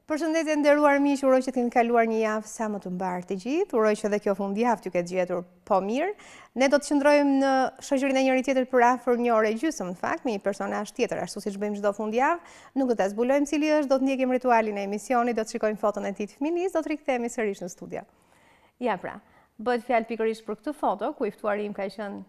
Përshëndetje nderuar miq, uroj që të keni kaluar një javë sa më të mbarë të gjithë. Uroj që edhe kjo fundjavë t'ju ketë gjetur po mirë. Ne do të qëndrojmë në shoqërinë e njëri tjetrit për afër një ore gjysmë, në fakt, me një personazh tjetër, ashtu siç bëjmë çdo fundjavë. Nuk do ta zbulojmë cili është, do të ndjekim ritualin e emisionit, do të shikojmë foton e tij të fëminisë, do të rikthehemi sërish në studio. Ja pra, bëhet fjalë pikërisht për këtë foto, ku i ftuari im ka qenë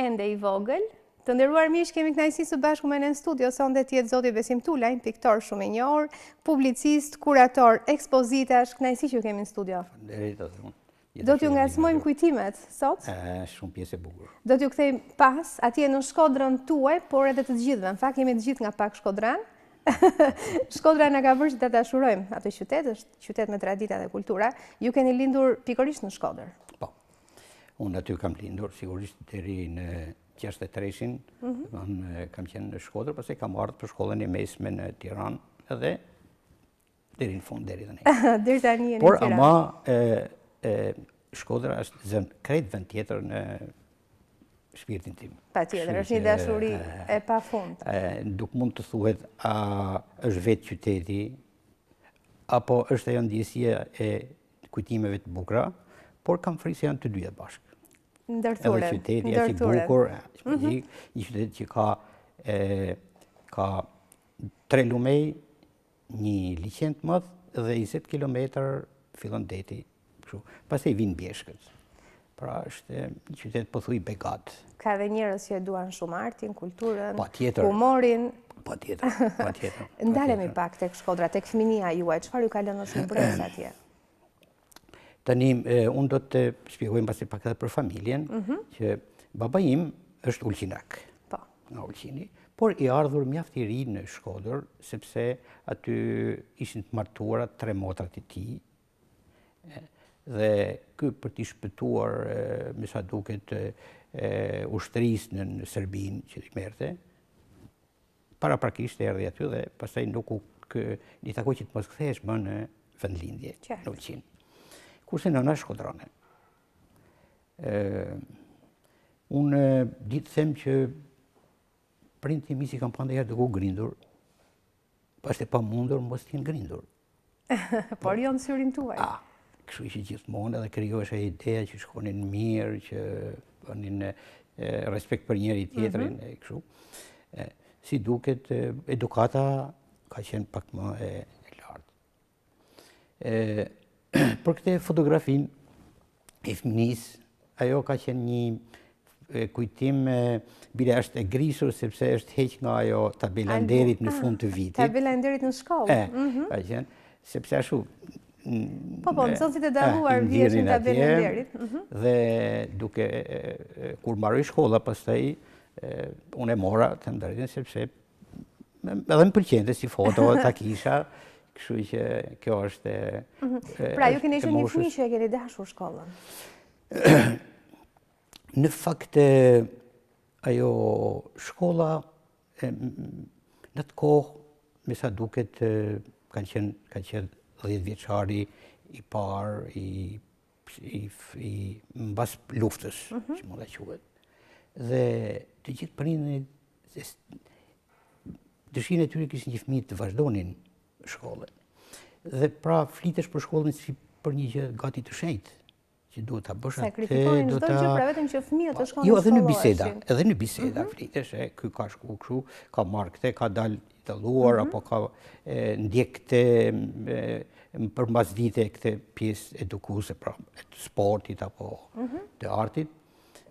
ende i vogël. Të nderuar miq, kemi kënaqësi së bashku me ne në studio sonde të jetë zoti Besim Tula, piktor shumë i njohur, publicist, kurator ekspozitash, kënaqësi që ju kemi në studio. Do t'ju ngacmojmë kujtimet sot? Shumë pjesë e bukur. Do t'ju kthejmë pas atje në Shkodrën tuaj, por edhe të gjithëve. Në fakt jemi të gjithë nga pak Shkodran. Shkodra na ka bërë që ta dashurojmë atë qytet, është qytet me tradita dhe kultura. Ju keni lindur pikërisht në Shkodër. Po. Unë aty kam lindur sigurisht deri në 63-shin, kam qenë në Shkodër, pastaj kam ardhur për shkollën e mesme në Tiranë edhe deri në fund deri tani. Deri tani jeni në Tiranë. Por ama Shkodra është krejt vend tjetër në shpirtin tim. Patjetër, është një dashuri e pafund. Nuk mund të thuhet a është vetë qyteti apo është ajo ndjesia e kujtimeve të bukura, por kam frikë se janë të dyja bashkë. Ndërthuren. Edhe qyteti është i bukur, një qytet që ka 3 lumej, një liqen të madh dhe 20 kilometër fillon deti. Pastaj vijnë bjeshkët. Pra është një qytet pothuaj begat. Ka dhe njerëz që duan shumë artin, kulturën, Patjetër. humorin. Patjetër. Ndalemi pak tek Shkodra, tek fëminia juaj, çfarë ju ka lënë në shëmbërës atje? Tani, unë do të shpjegoj mbasi pak edhe për familjen, që baba im është ulqinak, nga Ulqini, por i ardhur mjaft i ri në Shkodër, sepse aty ishin të martuara 3 motrat e tij, dhe ky për t'i shpëtuar, me sa duket, ushtrisë në Serbinë që i merrte, paraprakisht erdhi aty dhe pastaj nuk i takoi që të mos kthehesh më në vendlindje në Ulqinë. Kurse nëna shkodrane. Unë ditë them që prindit im si kam pa ndonjëherë duke u grindur, është e pamundur mos t'jenë grindur. Por jo në syrin tuaj. Kështu që gjithmonë edhe krijohej ajo ideja që shkonin mirë, që bënin respekt për njëri tjetrin e kështu. Si duket, edukata ka qenë pak më e lartë. Për këtë fotografin e fëminisë, ajo ka qenë një kujtim, bile është e grisur sepse është heq nga ajo tabela nderit në fund të vitit. Tabela nderit në shkollë. Ka qenë, sepse ashtu Po, nëzënsit e dalluar vjeshin tabela nderit. Dhe duke, kur mbaroi shkolla, pastaj, unë e mora të ndërgjën, sepse edhe më pëlqente si foto, ta kisha, kështu që kjo është... Pra, ju keni qenë një fëmijë që e keni dashur shkollën? Në fakt, ajo shkolla, në të kohë, me sa duket, ka qenë 10 vjeçari i parë, i mbas luftës, që mund ta quhet. Dhe të gjithë prindërit, dëshirën e tyre kishin një fëmijë të vazhdonin shkollën. Dhe pra flitesh për shkollën si për një gjë gati të shenjtë, që duhet ta bësh atë, sakrifikonin çdo gjë pra vetëm që fëmijët të shkonin. Jo, edhe në biseda flitesh, ky ka shku kështu, ka marrë këtë, ka dalë i dalluar, apo ka ndjek këtë përmbas dite këtë pjesë edukuese, pra të sportit apo të artit.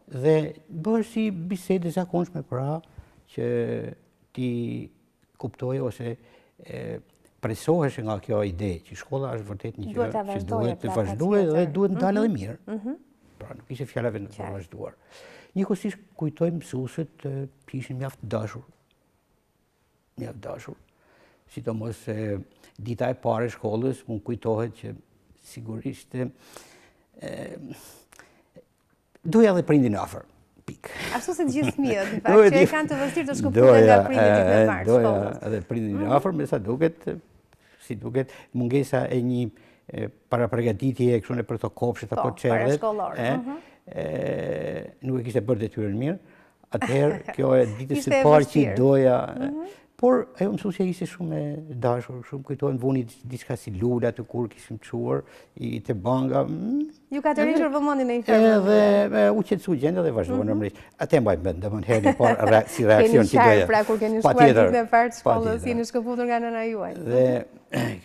Dhe bëhesh si bisede zakonshme pra që ti kuptoj ose presohesh nga kjo ide që shkolla është vërtet një gjë që duhet të vazhduhet dhe duhet të dalë edhe mirë. Pra nuk ishte fjala vetëm të vazhduar. Njëkohësisht kujtoj mësuesit që ishin mjaft dashur. Mjaft dashur. Sidomos dita e parë e shkollës mund kujtohet që sigurisht doja dhe prindin afër. Ashtu se të gjithë fëmijët, në fakt, që e kanë të vështirë të shkëputen nga prindit me marrë shkollës. Doja edhe prindin afër, me sa duket, si duket, mungesa e një parapregaditje kështu për të kopshet apo çerret. Nuk e kishte bërë detyrën mirë. Atëherë kjo e ditës së parë që doja Por ajo mësuesja ishte shumë e dashur, shumë kujtohet vuni diçka si lula të kur kishim çuar i te banga. Ju ka tërhequr vëmendjen në një farë. Edhe u qetësu gjendja dhe vazhdova normalisht. Atë mbaj mend, domethënë herën e parë si reakcion që doja. Pra kur keni shkuar ditën e parë të shkollës, jeni shkëputur nga nëna juaj. Dhe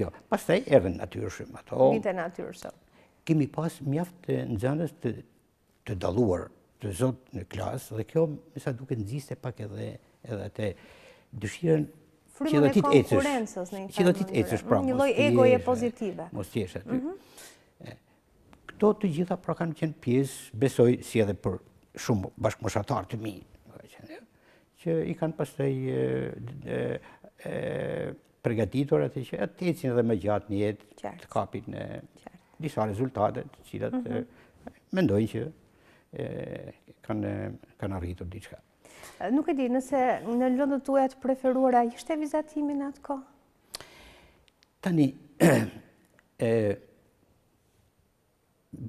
kjo, pastaj erdhën natyrshëm ato. Vinte natyrshëm. Kemi pas mjaft nxënës të dalluar, të zot në klasë dhe kjo me sa duket nxiste pak edhe atë dëshirën që do t'i konkurencës në një farë. Një lloj egoje pozitive. Mos t'jesh aty. Këto të gjitha pra kanë qenë pjesë, besoj si edhe për shumë bashkëmoshatarë të mi, që i kanë pastaj përgatitur atë që të ecin edhe më gjatë në jetë, të kapin disa rezultate të cilat mendojnë që kanë arritur diçka. Nuk e di, nëse në lëndët tuaja të preferuara, ishte vizatimi në atë kohë? Tani,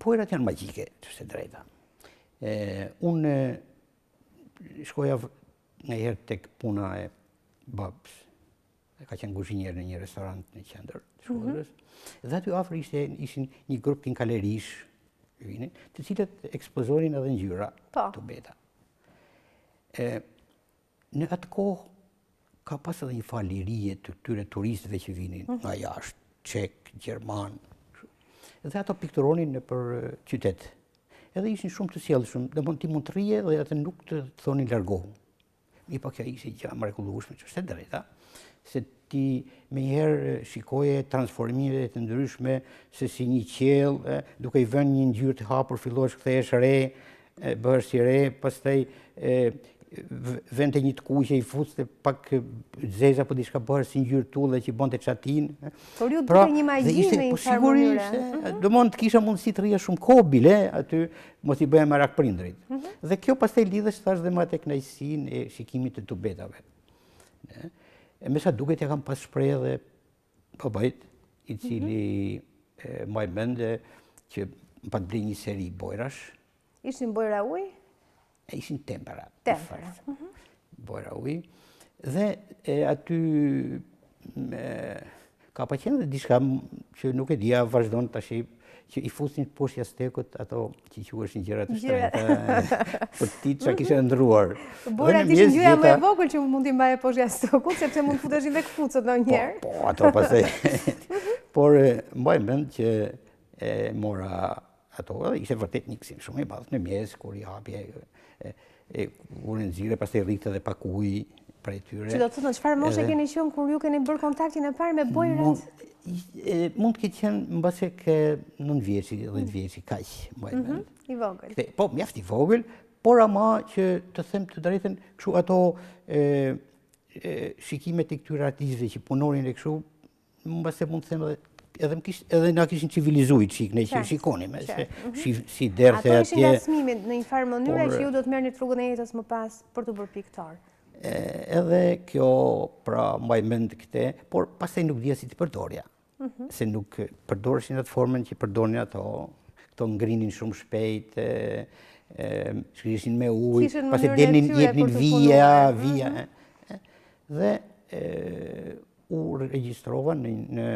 bojrat janë magjike, të se drejta. Unë shkoja nga herë tek puna e babës, ka qenë kuzhinier në një restorant në qendër të Shkodrës, dhe aty afër ishin një grup kinkalerish, të cilët ekspozonin edhe ngjyra të beta. Në atë kohë ka pas edhe një farë lirie të këtyre turistëve që vinin nga jashtë, Çek, Gjerman, dhe ato pikturonin nëpër qytet. Edhe ishin shumë të sjellshëm, domethënë ti mund të rrije dhe atë nuk të thonin largohu. Po kjo ishte gjë mrekullueshme, që është e drejta, se ti menjëherë shikoje transformime të ndryshme, se si një qiell, duke i vënë një ngjyrë të hapur, fillohesh kthehesh re, bëhesh si re, pastaj vente një të kuqe i fuste pak zeza apo diçka bëhesh si ngjyrë tulle që bonte çatin. Por ju duke një magji në një farë mënyre. Domethënë të kisha mundësi të rrija shumë kohë bile aty, mos i bëja merak prindrit. Dhe kjo pastaj lidhesh thash dhe me atë kënaqësinë e shikimit të tubetave. Me sa duket ja kam pas shprehë edhe babait, i cili mbaj mend që më pat blej një seri bojrash. Ishin bojra ujë? Ishin tempera. Tempera. Bojra ujë. Dhe aty ka pa qenë dhe diçka që nuk e dija, vazhdon tash që i fusin poshtë jastekut ato që quheshin gjëra të shtrenjta. Po ti çka kishe ndruar. Bojrat ishin gjëra më e vogël që mund t'i mbaje poshtë jastekut, sepse mund futeshin dhe këpucët ndonjëherë. Po, ato pastaj. Por mbaj mend që mora ato, dhe ishte vërtet një gëzim shumë i madh në mes, kur i hapje, kur e nxirre, pastaj rritë edhe pak ujë prej tyre. Që do të thotë në çfarë moshe keni qenë kur ju keni bërë kontaktin e parë me bojrat? Mund të ketë qenë mbase ke 9 vjeçi, 10 vjeçi, kaq, mbaj mend. I vogël. Po, mjaft i vogël, por ama që të them të drejtën, kështu ato shikimet e këtyre artistëve që punonin e kështu, mbase mund të them edhe na kishin civilizuar çik ne që shikonim, si derdhte atje. Ato ishin ngasmime në një farë mënyre që ju do të merrni rrugën e jetës më pas për të bërë piktor. Edhe kjo pra mbaj mend këtë, por pastaj nuk dija si t'i përdorja. Se nuk përdoreshin atë formën që përdorin ato, këto ngrinin shumë shpejt, shkrishin me ujë, pastaj delnin jepnin vija. Dhe u regjistrova në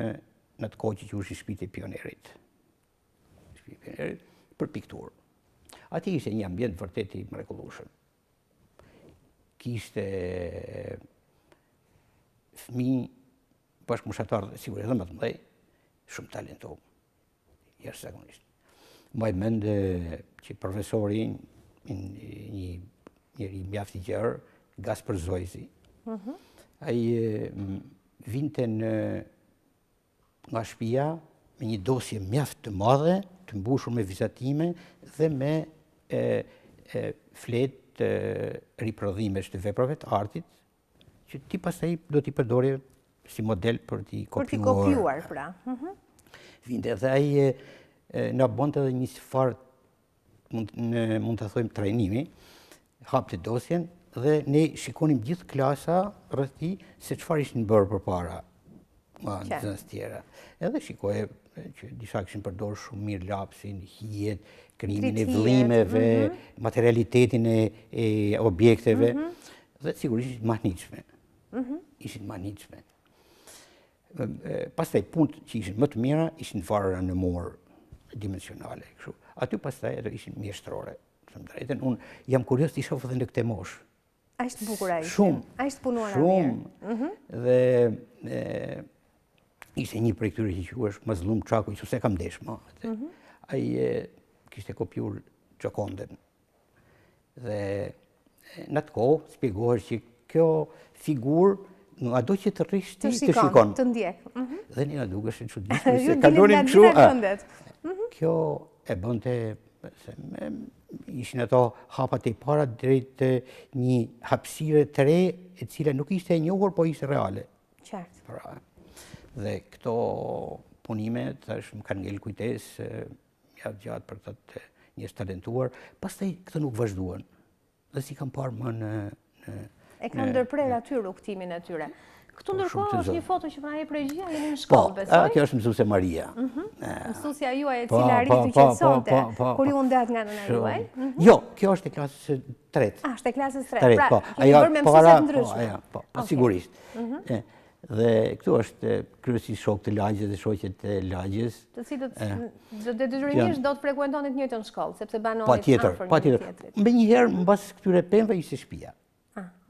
atë kohë që quhej Shtëpi e Pionerit. Shtëpi e Pionerit për pikturë. Ati ishte një ambient vërtet i mrekullueshëm. Kishte fëmijë bashkëmoshatarë, sigurisht edhe më të mëdhenj, shumë talentuar, jashtëzakonisht. Mbaj mend që profesori, një njeri mjaft i gjerë, Gaspër Zojzi, ai vinte nga shtëpia me një dosje mjaft të madhe, të mbushur me vizatime dhe me fletë riprodhimesh të veprave të artit, që ti pastaj do t'i përdorje si model për t'i kopjuar. Për t'i kopjuar, pra. Vinte dhe ai na bonte edhe një farë, mund të thojmë trajnimi, hapte dosjen dhe ne shikonim gjithë klasa rreth tij se çfarë ishin bërë përpara. Nxënës tjera. Edhe shikoje që disa kishin përdorur shumë mirë lapsin, hijet, krijimin e vëllimeve, materialitetin e objekteve, dhe sigurisht mahnitshme. ishin manitshme. Pastaj punët që ishin më të mira ishin farë në morë dimensionale. Aty pastaj ato ishin mjeshtrore. Unë jam kurios të shoh edhe në këtë moshë. Ashtë bukur a ishte? Shumë. Ashtë punuar a mirë? Shumë. Dhe ishte një prej këtyre që quhesh Mazlum Çaku, që se kam ndesh më. Ai kishte kopjuar Gioconden. Dhe në atë kohë shpjegohet që kjo figurë nga do që të rrish ti të shikon. Të ndjek. Dhe një nga dukesh e çuditshme se kalonin kështu. Kjo e bënte ishin ato hapat e para drejt një hapësire të re e cila nuk ishte e njohur, po ishte reale. Qartë. Dhe këto punime tash më kanë ngel kujtesë gjatë për këtë njerëz talentuar, pastaj këto nuk vazhduan. Dhe si kam parë më në e kanë ndërprer aty rrugtimin e tyre. Këtu ndërkohë është një foto që na jep regjia, jeni në shkollë, besoj? Po, kjo është mësuese Maria. Mësuesja juaj e cila arriti të qetësonte kur ju ndat nga nëna juaj? Jo, kjo është e klasës së tretë. Është e klasës së tretë. Pra, keni bërë me mësuese të ndryshme. Po, sigurisht. Dhe këtu është kryesisht shok të lagjes dhe shoqet të lagjes. Të cilët detyrimisht do të frekuentonit të njëjtën shkollë, sepse banonit afër njëri tjetrit. Menjëherë mbas këtyre pemëve ishte shtëpia.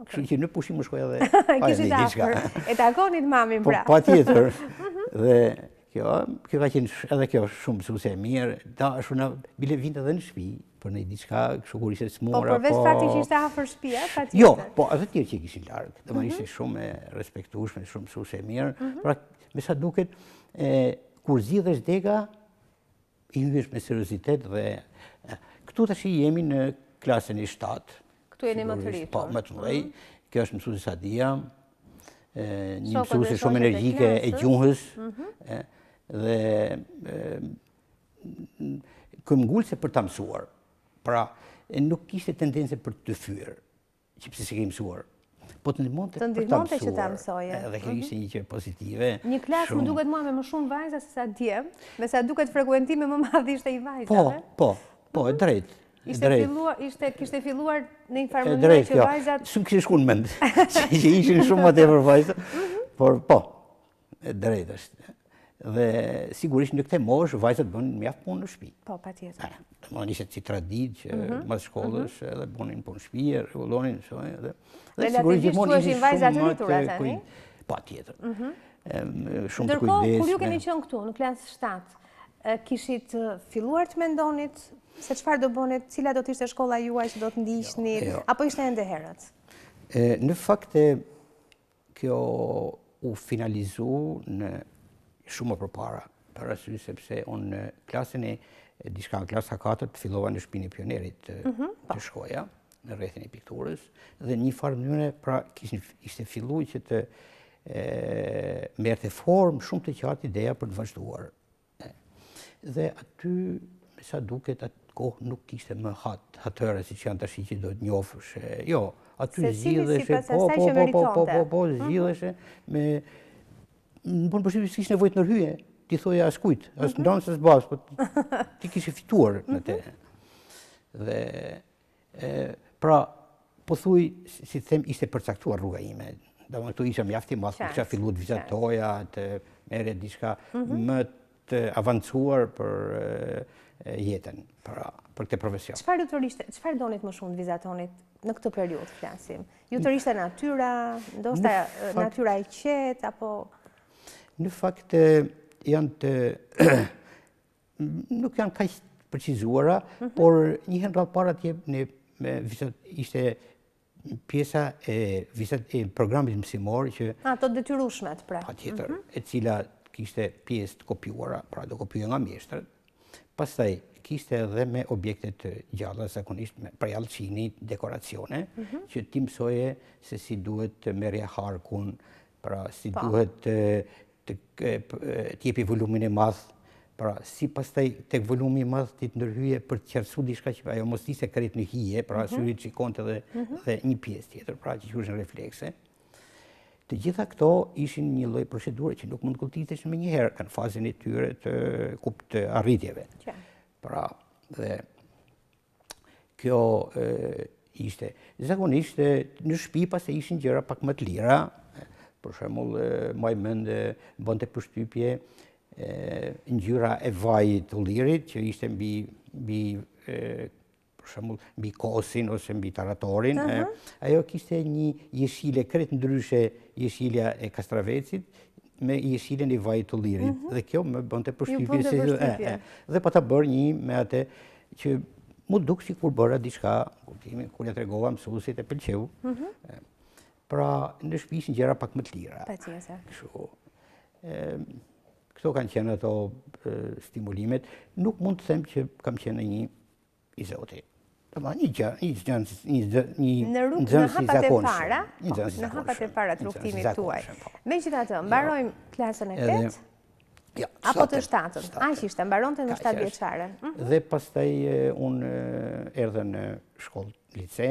Kështu që në pushim më shkoj edhe kishit afër. E takonit mamin pra. Patjetër. Dhe kjo ka qenë edhe kjo shumë mësuese e mirë. Dashur na bile vinte edhe në shtëpi për në diçka kështu kur ishte smura. Po përveç faktit që ishte afër shtëpia, patjetër. Jo, po edhe të tjerë që kishin larg. Domethënë ishte shumë e respektueshme, shumë mësuese e mirë. Pra me sa duket kur zgjidhesh dega i hyesh me seriozitet dhe këtu tash jemi në klasën e 7. Këtu jeni më të rritur. Po, më të mëdhej. Kjo është mësuesi Sadia, një mësuese shumë energjike e gjuhës, dhe këmbgulse për ta mësuar. Pra, nuk kishte tendencë për të fyer, që pse se ke mësuar. Po të ndihmonte që ta mësoje. Dhe kjo ishte një gjë pozitive. Një klasë më duket mua me më shumë vajza se sa djem, me sa duket frekuentimi më madh ishte i vajzave. Po, e drejtë. Kishte filluar në një farë mënyrë që vajzat... Shumë kishte shkuar në mend, që ishin shumë më tepër vajza, por po, e drejtë është. Dhe sigurisht në këtë moshë vajzat bënin mjaft punë në shtëpi. Po, patjetër. Domethënë ishte si traditë që mas shkollës edhe bënin punë në shtëpi, rregullonin dhe sigurisht gjithmonë ishin vajzat të rritura tani. Patjetër. Shumë të kujdesshme. Ndërkohë, kur ju keni qenë këtu në klasë 7, kishit filluar të mendonit se çfarë do bënit, cila do të ishte shkolla juaj që do të ndiqni, apo ishte ende herët? Në fakt kjo u finalizu në shumë më përpara, për arsye sepse unë në klasën diçka në klasa 4 fillova në shtëpinë e pionerit të shkoja, në rrethin e pikturës, dhe një farë mënyre pra ishte filluar që të merrte formë shumë të qartë ideja për të vazhduar. Dhe aty, me sa duket, atë kohë nuk kishte më hatëre si që janë tash që do të njofësh. Jo, aty zgjidheshe, zgjidheshe me në punë përshtypje s'kishte nevojë të ndërhyje, ti thoje askujt, as ndonë as bas, po ti kishe fituar në të. Dhe pra, po thuj, si them, ishte përcaktuar rruga ime. Domethënë këtu isha mjaft i madh, kisha filluar të vizatoja, të merre diçka më të avancuar për jetën, për këtë profesion. Çfarë donit më shumë të vizatonit në këtë periudhë, flasim? Ju të rishte natyra, ndoshta natyra e qetë, apo... Në fakt, nuk janë kaq përcizuara, por një herë rrallë para ishte pjesa e programit mësimor që... Ato detyrueshmet, pra. Patjetër, e cila kishte pjesë të kopjuara, pra do kopjuar nga mjeshtrat. Pastaj kishte edhe me objekte të gjalla, zakonisht me prejallëqini, dekoracione, që ti mësoje se si duhet të merrja harkun, pra si duhet të jepi volumin e madh, pra si pastaj tek volumi i madh ti të ndërhyje për të qartësuar diçka që ajo mos ishte krejt në hije, pra syri shikonte edhe një pjesë tjetër, pra që quhen reflekse. Të gjitha këto ishin një lloj procedure që nuk mund të kuptitesh më njëherë, kanë fazën e tyre të arritjeve. Pra, dhe kjo ishte. Zakonisht në shtëpi pastaj ishin gjëra pak më të lira, për shembull, maj mend bënte përshtypje ngjyra e vajit të ullirit që ishte mbi për shembull mbi kosin ose mbi taratorin. Ajo kishte një jeshile krejt ndryshe jeshilja e kastravecit me jeshiljen e vajit të ullirit. Dhe kjo më bënte përshtypje dhe po ta bër një me atë që mu duk si kur bëra diçka, kur ja tregova mësuesit e pëlqeu. Pra në shtëpi ishin gjëra pak më të lira. Patjetër. Kështu. Këto kanë qenë ato stimulimet. Nuk mund të them që kam qenë një i Zotit. Në hapat e para, në hapat e para të rrugtimit tuaj. Megjithatë, mbarojmë klasën e 8. Apo të 7-ën. Aq ishte, mbaronte në 7 vjeçare. Dhe pastaj unë erdha në shkollë lice.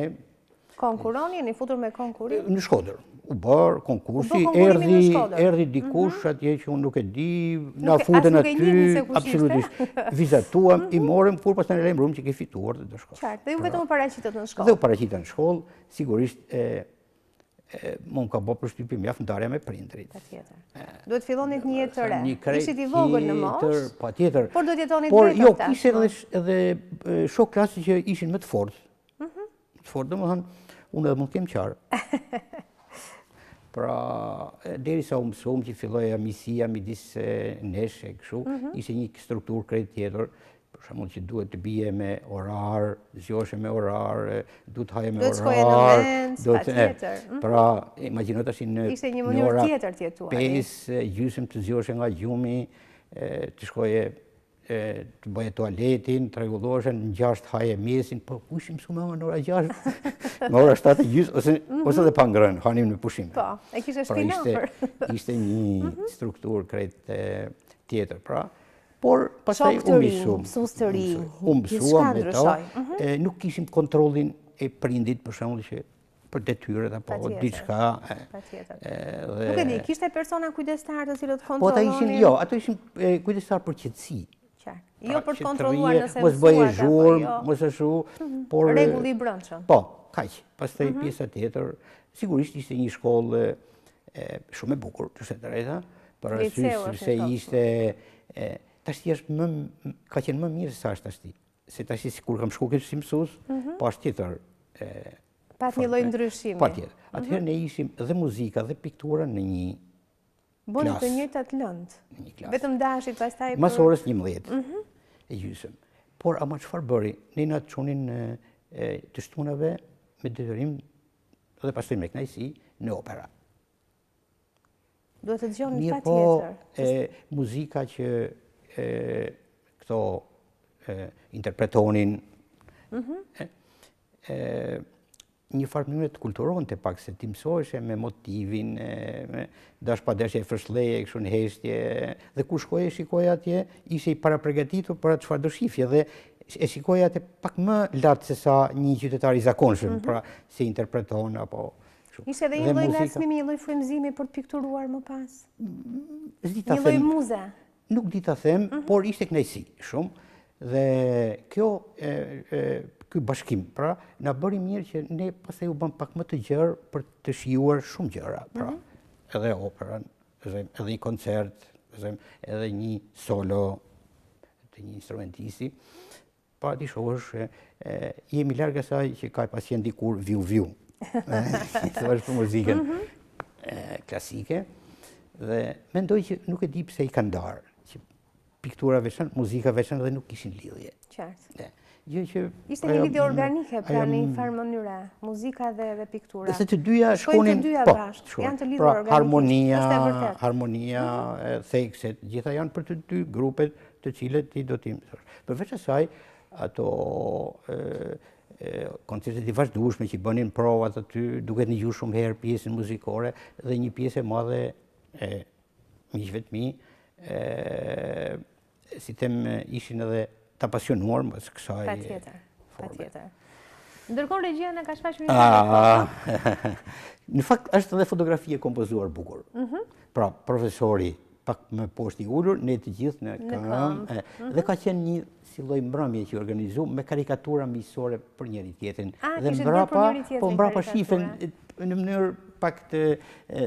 Konkuroni, jeni futur me konkurim? Në Shkodër. U bërë konkursi, erdhi dikush atje që unë nuk e di, na futën aty, absolutisht. Vizatuam, i morëm, kur pastaj në lajmëruam që ke fituar dhe do shkosh. Qartë, dhe ju vetëm u paraqitët në shkollë. Dhe u paraqitën në shkollë, sigurisht më ka bërë përshtypje mjaft ndarja me prindrit. Patjetër. Duhet fillonit një jetë të re. Ishit i vogël në moshë. Patjetër. Por duhet jetonit Por vetëm jo, tash. kishte edhe shok klasi që ishin më të fortë. Të fortë, domethënë, unë edhe mund të kem qarë. Pra, derisa u mësuam që filloi amisia midis nesh e kështu, ishte një strukturë krejt tjetër. Për shembull që duhet të bie me orar, zgjoheshe me orar, duhet haje me orar. Duhet shkoje në mens, patjetër. Pra, imagjino tash në ishte një mënyrë tjetër të jetuari. 5 gjysmë të zgjoheshe nga gjumi, të shkoje të bëje tualetin, të rregulloheshe në 6 haje mesin, po kush i mësua në ora 6? Në ora 7:30 ose edhe pa ngrënë, hanim në pushim. Po, e kishe shtëpinë afër. Ishte një strukturë krejt tjetër, pra. Por pastaj u mësuam. U mësuam me to. Nuk kishim kontrollin e prindit, për shembull, që për detyret apo diçka. Nuk e di, kishte persona kujdestar të cilët kontrollonin? Po ata ishin, jo, ato ishin kujdestar për qetësi. Jo për të kontrolluar nëse mos bëje zhurmë, mos ashtu, por rregulli i brendshëm. Po, kaq. Pastaj pjesa tjetër, sigurisht ishte një shkollë shumë e bukur, të thënë drejta, për arsye se ishte tash ka qenë më mirë se është tash. Se tash sikur kam shkuar si mësues, po është tjetër. Pat një lloj ndryshimi. Patjetër. Atëherë ne ishim dhe muzika dhe piktura në një bënë të njëjtat lëndë. Vetëm dashit pastaj për... Mas orës 11 e gjysëm. Por ama çfarë bëri? Ne na çunin të shtunave me detyrim dhe pastaj me kënaqësi në opera. Duhet të dëgjoni patjetër. Po muzika që këto interpretonin një farë mënyrë të kulturonte pak se ti mësoheshe me motivin, dash pa dash e fërshleje, kështu në heshtje, dhe kur shkoje shikoje atje, ishe i paraprogatitur për atë çfarë do shifje dhe e shikoje atë pak më lart se sa një qytetar i zakonshëm, pra se interpreton apo kështu. Ishte edhe një lloj ngacmimi, një lloj frymëzimi për të pikturuar më pas. Një lloj muze. Nuk di ta them, por ishte kënaqësi shumë dhe kjo ky bashkim, pra, na bëri mirë që ne pastaj u bëm pak më të gjerë për të shijuar shumë gjëra, pra, edhe operën, edhe një koncert, edhe një solo të një instrumentisti, pa ti shohësh, jemi larg asaj që ka pasien dikur viu. Të është për muzikën klasike, dhe mendoj që nuk e di pse i kanë ndarë, që piktura veçantë, muzika veçantë dhe nuk kishin lidhje. Qartë. Ishte një lidhje organike, pra në një farë mënyre, muzika dhe piktura. Se të dyja shkonin, të dyja bashkë, janë të lidhur organikisht. Harmonia, thekset, gjitha janë për të dy grupet të cilët ti do t'i mësosh. Përveç asaj, ato koncertet i vazhdueshme që bënin provat aty, duket në gjuhë shumë herë pjesën muzikore dhe një pjesë e madhe e miqve të mi, si them ishin edhe të pasionuar mbas kësaj. Patjetër. Ndërkohë regjia na ka shfaqur një Në fakt është edhe fotografie kompozuar bukur. Pra, profesori pak më poshtë i ulur, ne të gjithë në këmbë, dhe ka qenë një si lloj mbrëmje që organizu me karikatura miqësore për njëri tjetrin. Dhe mbrapa shifen në mënyrë pak të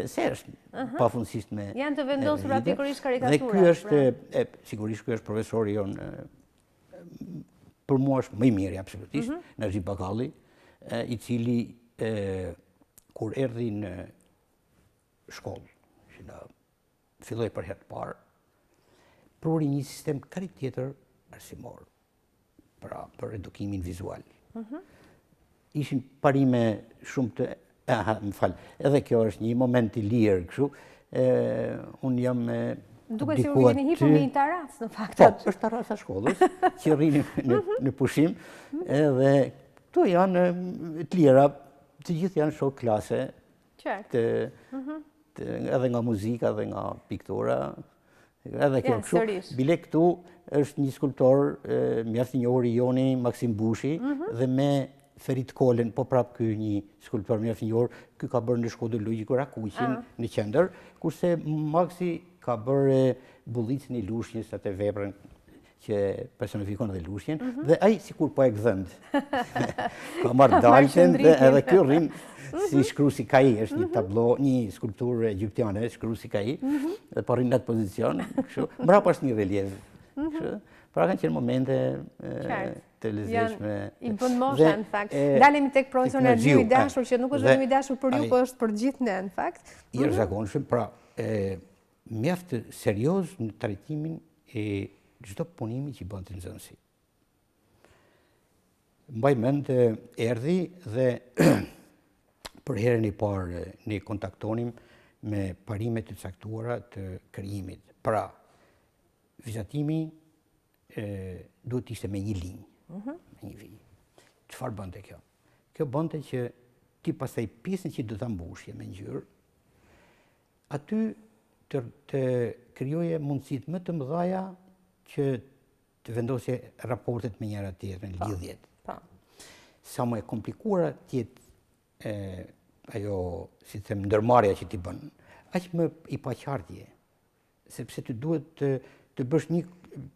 sersh, pafundësisht me... Janë të vendosura pikërisht karikatura. Dhe ky është, sigurisht ky është profesori jonë, për mua është më i miri absolutisht, Nazhi Bakalli, i cili kur erdhi në shkollë, që na filloi për herë të parë, pruri një sistem krejt tjetër arsimor, pra për edukimin vizual. Ishin parime shumë të... më falë, edhe kjo është një moment i lirë, kështu, unë jam... Duke si u vjeni hipër me një taras, në fakt. Po, është tarasa shkollës, që rrini në pushim, edhe këtu janë të lira, të gjithë janë shok klase, edhe nga muzika, edhe nga piktura, edhe kjo kështu. Bile këtu është një skulptor, mjaft i njohur i Joni Maksim Bushi, dhe me Ferit Kolen, po prap ky një skulptor mjaft i njohur, ky ka bërë në Shkodër Lugjiko Rakuqin në qendër, kurse Maksi ka bërë Bullicën e Lushnjës, atë veprën që personifikon edhe Lushnjën, dhe ai sikur po e gdhënd. Ka marrë dalten dhe edhe ky rrin si shkruesi Kai, është një tablo, një skulpturë egjiptiane, shkruesi Kai, dhe po rrin në atë pozicion, kështu. Mbrapa është një relief. Pra kanë qenë momente të lezetshme. I bën mosha, në fakt. Dalemi tek profesor Ergjiu i dashur, që nuk është vetëm i dashur për ju, po është për gjithë ne, në fakt. I jashtëzakonshëm, pra, mjaft serioz në trajtimin e çdo punimi që bënte nxënësi. Mbaj mend erdhi dhe për herën e parë ne kontaktonim me parime të caktuara të krijimit. Pra, vizatimi duhet ishte me një linjë, me një vijë. Çfarë bënte kjo? Kjo bënte që ti pastaj pjesën që do ta mbushje me ngjyrë, aty të krijoje mundësitë më të mëdha që të vendosje raportet me njëra tjetrën, lidhjet. Sa më e komplikuara tjetë ajo, si të them, ndërmarrja që ti bën, aq më i paqartje, sepse ti duhet të bësh një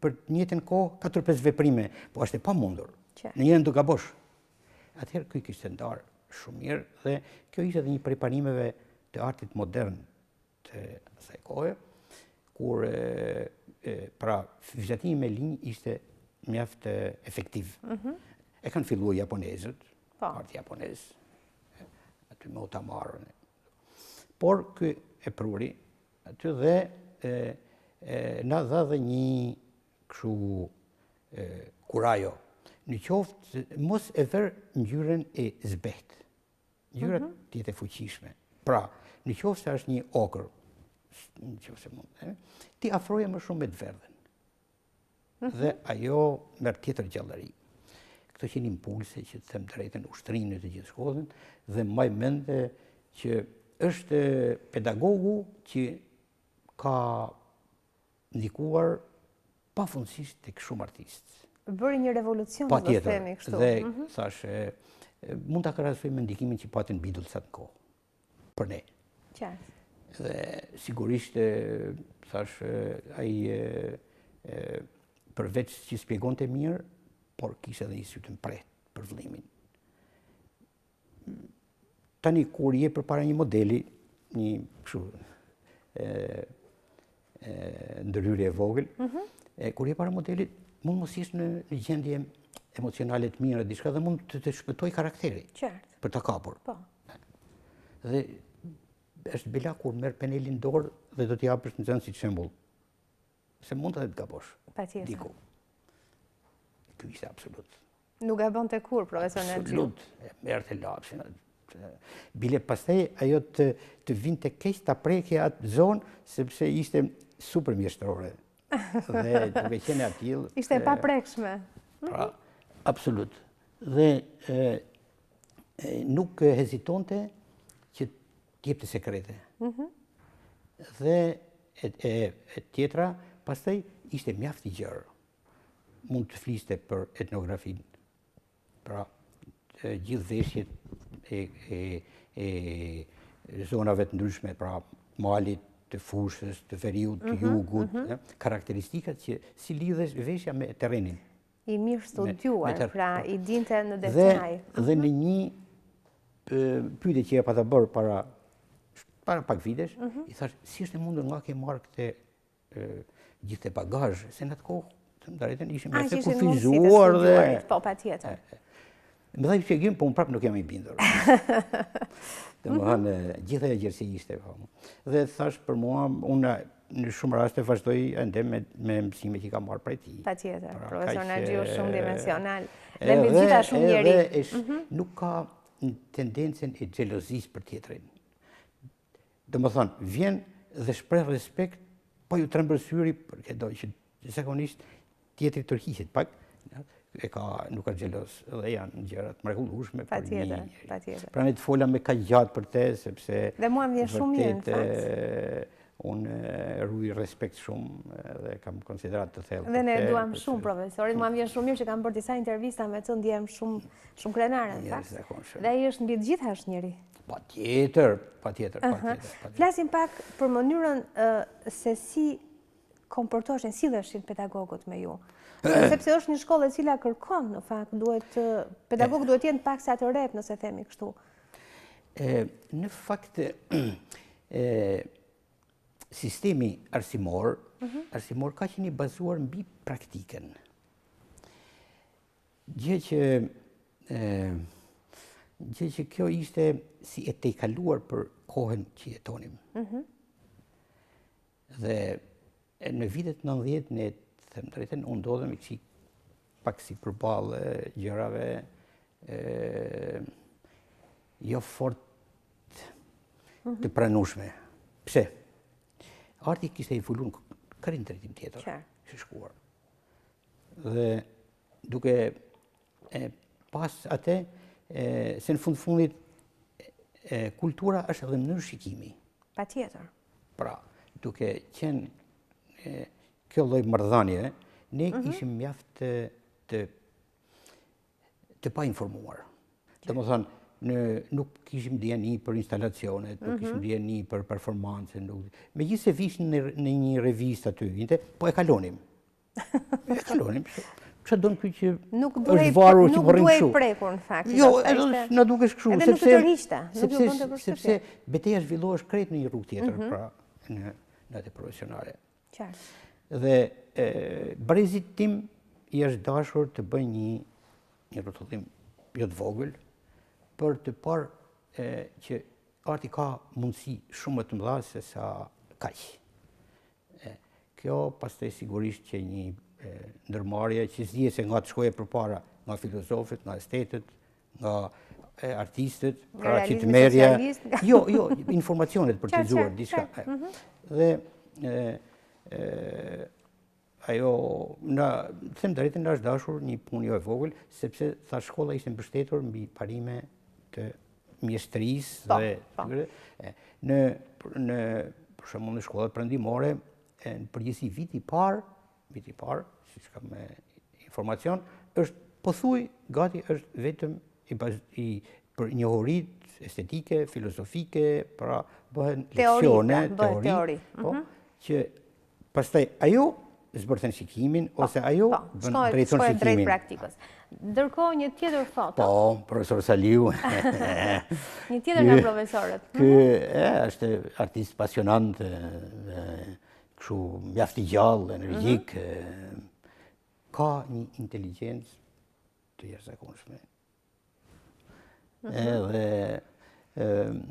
për njëjtën kohë 4-5 veprime, po është e pamundur. Në njërin do gabosh. Atëherë ky kishte ndarë shumë mirë dhe kjo ishte edhe një prej parimeve të artit modern të asaj kohe, kur pra vizatimi me linjë ishte mjaft efektiv. E kanë filluar japonezët, arti japonez, aty me otamarën. Por ky e pruri aty dhe na dha dhe një kështu kurajo. Në qoftë mos e ver ngjyrën e zbehtë. Ngjyrat tjetë e fuqishme. Pra, në qoftë se është një okër, në qoftë se mund, ti afroje më shumë me të verdhen. Dhe ajo merr tjetër gjallëri. Këto që një impulse që të them drejtën ushtrinë në të gjithë shkollën dhe mbaj mend që është pedagogu që ka ndikuar pafundësisht tek shumë artistë. Bëri një revolucion, do të themi kështu. Dhe thash, mund ta krahasoj me ndikimin që patën Beatlesat në kohë. Për ne. Qartë. Dhe sigurisht thash ai përveç që shpjegonte mirë, por kishte edhe një sy të mprehtë për vëllimin. Tani kur je përpara një modeli, një kështu ndërhyrje e vogël, kur je para modelit, mund mos jesh në gjendje emocionale të mira diçka dhe mund të shpëtoj karakteri. Qartë. Për ta kapur. Po. Dhe është bela kur merr penelin dorë dhe do t'i japësh nxënësit shembull. Se mund të gabosh. Patjetër. Diku. Ky ishte absolut. Nuk gabonte kur profesor Ergjiu. Absolut. Merrte lapshin. Bile pastaj ajo të vinte keq ta prekje atë zonë sepse ishte super mjeshtrore. Dhe duke qenë atill. Ishte e paprekshme. Pra, absolut. Dhe nuk hezitonte që t'jepte sekrete. Dhe tjetra, pastaj ishte mjaft i gjerë. Mund të fliste për etnografinë. Pra, gjithë veshjet e zonave të ndryshme, pra malit, të fushës, të veriut, të jugut, karakteristikat që si lidhes veshja me terrenin. I mirë studiuar, pra i dinte në detaj. Dhe në një pyetje që e pa ta bërë para para pak vitesh, i thash, si është e mundur nga ke marrë këte gjithë e bagazh, se në atë kohë, të më drejtën, ishim me të kufizuar dhe... Po, pa tjetër. Më dhaj shqegim, po më prapë nuk jam i bindur. Dhe më thënë, gjithë e gjërësi ishte. Dhe thash për mua, unë në shumë raste vazhdoj ende me mësime që i ka marrë prej ti. Pa tjetër, profesor Naxhiu shumë dimensional. Dhe me gjitha shumë njeri. Nuk ka tendencen e xhelozisë për tjetrin. Dhe më thënë, vjen dhe shpreh respekt, po ju trembër syri, përke doj që zakonisht tjetri tërhiqet pak, nuk ka xheloz, dhe janë gjërat mrekullueshme për një. Patjetër. Pra ne të fola me kaq gjatë për te, sepse dhe mua më vjen shumë mirë në fakt. Unë ruaj respekt shumë dhe kam konsiderat të thellë. Dhe ne duam shumë profesorit, mua më vjen shumë mirë që kam bërë disa intervista me të, ndjehem shumë krenare në fakt. Dhe ai është mbi të gjitha është njeri. Patjetër. Flasim pak për mënyrën se si komportoheshin, silleshin pedagogët me ju. Sepse është një shkollë e cila kërkon, në fakt, pedagogët duhet jenë pak sa të rep, nëse themi kështu. Në fakt, sistemi arsimor ka qenë i bazuar mbi praktikën. Gjë që kjo ishte si e tejkaluar për kohën që jetonim. Dhe në vitet 90, ne them drejtën, unë ndodhem i pak si përballë gjërave jo fort të pranueshme. Pse? Arti kishte evoluar në kërën drejtim tjetër, ishte shkuar. Dhe duke pas atë, se në fundit kultura është edhe mënyrë shikimi. Patjetër. Pra, duke qenë kjo lloj marrëdhënie, ne ishim mjaft të pa informuar. Domethënë, nuk kishim dieni për instalacionet, nuk kishim dieni për performancën. Megjithëse vishin në një revistë aty, po e kalonim. Çfarë don ky që është varur që morrim kështu? Nuk duhej prekur në fakt. Jo, edhe na dukesh kështu, edhe nuk të tërhiqte, nuk ju bënte përshtypje. Sepse betejë zhvillohesh krejt në një rrugë tjetër, pra në atë profesionale. Qartë. Dhe brezit tim i është dashur të bëj një rrotullim jo të vogël për të parë që arti ka mundësi shumë më të mëdha se sa kaq. Kjo pastaj sigurisht që një ndërmarrje që zgjidhet se nga të shkoje përpara nga filozofët, nga estetët, nga artistët, pra që të merrja jo, informacionet për të lexuar diçka. Dhe ajo, them drejtën, na është dashur një punë jo e vogël, sepse tha shkolla ishte mbështetur mbi parime të mjeshtrisë dhe për shembull në shkollat perëndimore, në përgjithësi viti i parë, siç kam informacion, është pothuaj gati është vetëm për njohuritë estetike, filozofike, pra bëhen leksione, teori, që pastaj ajo zbërthen shikimin, ose ajo drejton shikimin. Drejt praktikës. Ndërkohë një tjetër foto. Po, profesor Saliu. Një tjetër nga profesorët. Ky është artist pasionant, kështu mjaft i gjallë, energjik, ka një inteligjencë të jashtëzakonshme.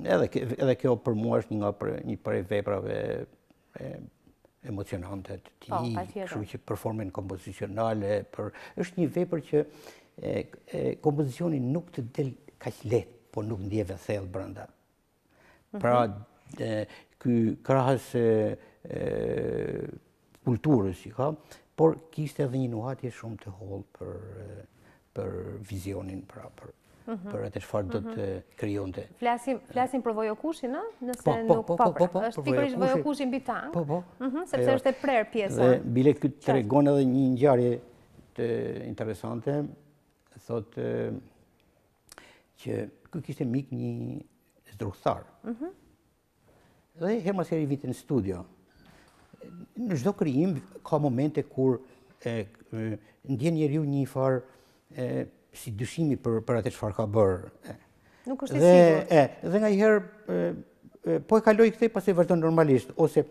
Edhe kjo për mua është një prej veprave emocionante të tij, kështu që performen kompozicionale, është një vepër që kompozicioni nuk të del kaq lehtë, po nuk ndjeve thellë brenda. Pra, ky krahas kulturës që ka, por kishte edhe një nuhatje shumë të hollë për vizionin, pra për atë çfarë do të krijonte. Flasim për Vojokushin, ëh? Nëse nuk është pikërisht Vojokushi mbi tank. Sepse është e prerë pjesa. Dhe bile ky tregon edhe një ngjarje të interesante, thotë që ky kishte mik një zdruthar. Dhe herë pas here i vite në studio. Në çdo krijim ka momente kur ndjen njeriu një farë si dyshimi për atë çfarë ka bërë. Nuk është i sigurt. Dhe nga njëherë po e kaloj këtë, pas e vazhdon normalisht, ose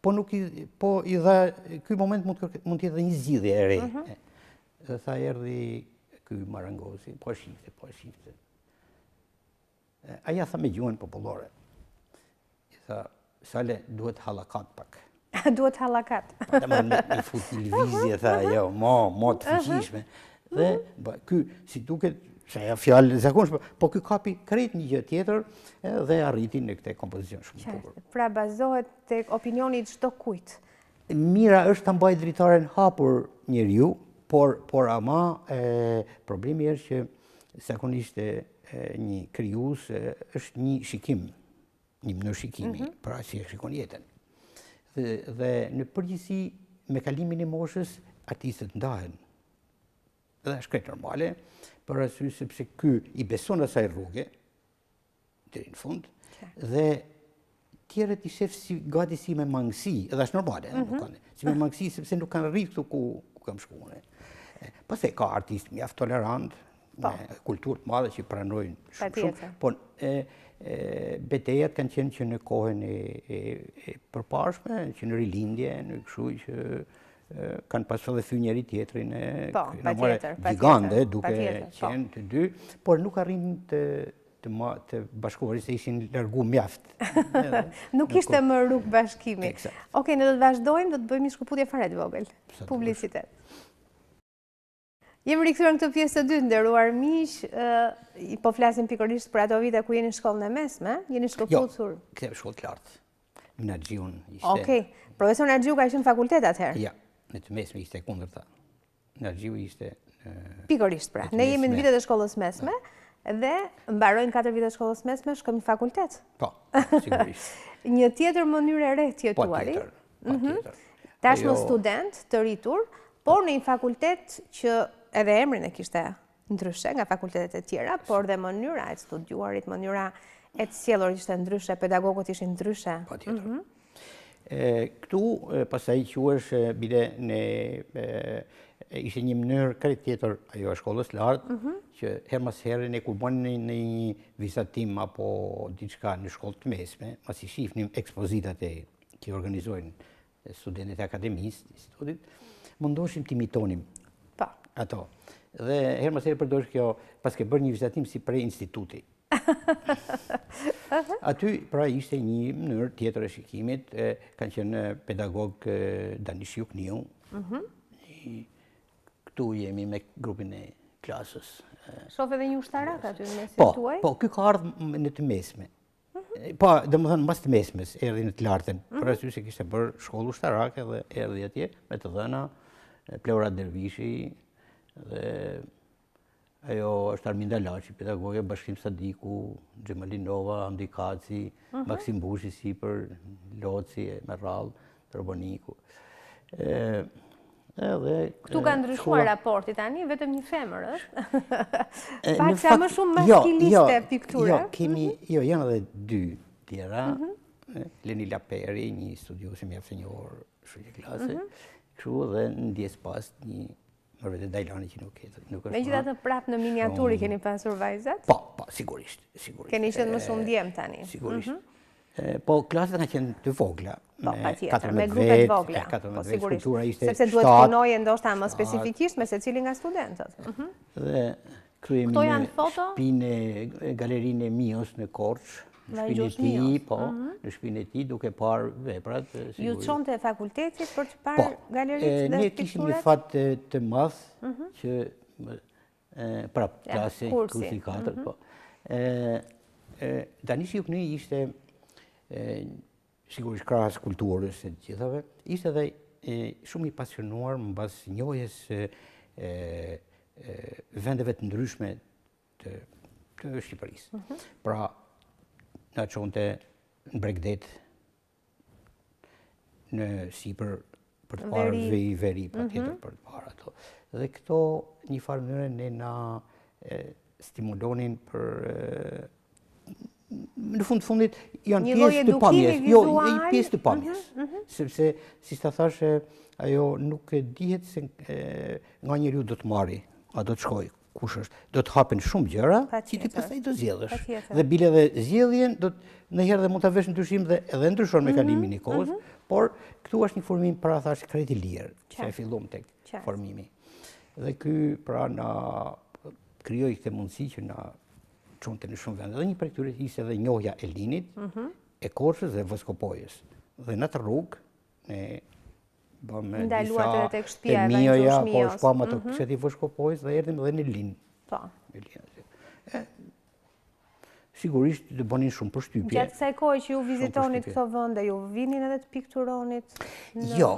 po nuk po i dha, ky moment mund të jetë një zgjidhje e re. Dhe tha erdhi ky Marangosi, po shifte. Aja tha me gjuhën popullore. I tha, Sale, duhet hallakat pak. Duhet hallakat. I fut një lëvizje, tha, jo, mo të fuqishme. Dhe, ky, si duket, se ja fjalë zakonshme, po ky kapi krejt një gjë tjetër dhe arriti në këtë kompozicion shumë të bukur. Pra bazohet tek opinioni i çdo kujt. Mira është ta mbajë dritaren hapur njeriu, por ama problemi është që zakonisht një krijues është një shikim, një mënyrë shikimi, pra si e shikon jetën. Dhe në përgjithësi me kalimin e moshës artistët ndahen. Dhe është krejt normale, për arsye sepse ky i beson asaj rruge deri në fund dhe tjerët i shef gati si me mangësi, edhe është normale, si me mangësi sepse nuk kanë rritë këtu ku kam shkuar. Pastaj ka artistë mjaft tolerant, me kulturë të madhe që pranojnë shumë. Po betejat kanë qenë që në kohën e përparshme, që në rilindje, në kështu që kanë pasur dhe thy njëri tjetrin gigante duke qenë të dy, por nuk arrin të bashkohëri se ishin largu mjaft. Nuk ishte më rrugë bashkimi. Okej, ne do të vazhdojmë, do të bëjmë një shkëputje fare të vogël. Publicitet. Jemi rikthyer në këtë pjesë të dytë, nderuar miq, po flasim pikërisht për ato vite ku jeni në shkollën e mesme, jeni shkëputur. Jo, këtë shkollë të lartë. Menaxhiun ishte. Okej, profesor Naxhiu ka qenë fakultet atëherë. Ja. Në të mesme ishte kundërta. Naxhiu ishte... Pikërisht pra. Ne jemi në vitet e shkollës mesme dhe mbarojnë 4 vite e shkollës mesme, shkojmë në fakultet. Po, sigurisht. Një tjetër mënyrë e re të jetuari. Po tjetër. Tashmë student të rritur, por në një fakultet që edhe emrin e kishte ndryshe nga fakultetet e tjera, por dhe mënyra e studiuarit, mënyra e të sjellur ishte ndryshe, pedagogët ishin ndryshe. Po tjetër. Këtu, pasaj quhesh bile ishte një mënyrë krejt tjetër ajo e shkollës lartë, që her mas herë ne kur bënin në një vizatim apo diçka në shkollë të mesme, mas i shifnim ekspozitat që organizojnë studentët e akademisë, institutit, mundoshim të imitonim ato. Dhe her mas herë përdosh kjo, pas ke bërë një vizatim si prej instituti. Aty pra ishte një mënyrë tjetër e shikimit, kanë qenë pedagog Danish Jukniu. Këtu jemi me grupin e klasës. Shoh edhe një ushtarak aty në mesin tuaj? Po, ky ka ardhur në të mesme. Po, domethënë mbas të mesmes erdhi në të lartën, për arsye se kishte bërë shkollë ushtarake dhe erdhi atje me të dhëna Pleura Dervishi dhe ajo është Arminda Laçi, pedagoge, Bashkim Sadiku, Xhemalinova, Hamdi Kaci, Maksim Bushi sipër, Loci me radhë, Trboniku. Këtu ka ndryshuar raporti tani, vetëm një femër është. Pak sa më shumë maskiliste piktura. Jo, janë edhe 2 tjera. Leni Laperi, një studiuese mjaft e njohur shoqë klase, kështu dhe ndjes pas një Mërvete Dajlani që nuk është... Megjithatë prapë në miniaturë keni pasur vajzat? Po, sigurisht. Keni qenë më shumë djem tani? Sigurisht. Po, klasët kanë qenë të vogla. Po, patjetër, me grupet vogla. Po, sigurisht. Sepse duhet punoje ndoshta më spesifikisht me secili nga studentët. Dhe këtu jemi në galerinë e Mios në Korçë. Në shpinë e ti, po, në shpinë e ti duke parë veprat. Ju të qonë të fakultetit për të parë galeritë dhe pikturat? Ne kishim një fat të madh që prap klase, kursi 4, po. Danish Jukni ishte, sigurisht krahas kulturës e të gjithave, ishte edhe shumë i pasionuar mbas njohjes vendeve të ndryshme të Shqipërisë. Pra, nga qonte në Bregdet, në Sipër për të parë veri, pa tjetër për të parë ato. Dhe këto një farë mënyrë ne na stimulonin për... Në fundit janë pjesë të pamjes. Jo, pjesë të pamjes. Sepse, si ta thashe, ajo nuk dihet se nga njeriu do të marri, a do të shkoj, kush është, do të hapen shumë gjëra, që ti pastaj do zgjedhësh. Dhe bile dhe zgjedhjen, ndonjëherë dhe mund ta vesh ndryshim dhe edhe ndryshon me kalimin e kohës, por këtu është një formim pra thash krejt i lirë, që e fillum tek formimi. Dhe ky pra na krijoi këtë mundësi që na çonte në shumë vende. Dhe një prej këtyre ishte edhe njohja e linit, e Korçës dhe Voskopojës. Dhe në atë rrugë ne bëmë disa të mioja, po shpam atë këshet i Voskopojës dhe erdhim edhe në Lin. Po. Sigurisht të bënin shumë përshtypje. Gjatë kësaj kohe që ju vizitonit këto vende, ju vinin edhe të pikturonit? Jo,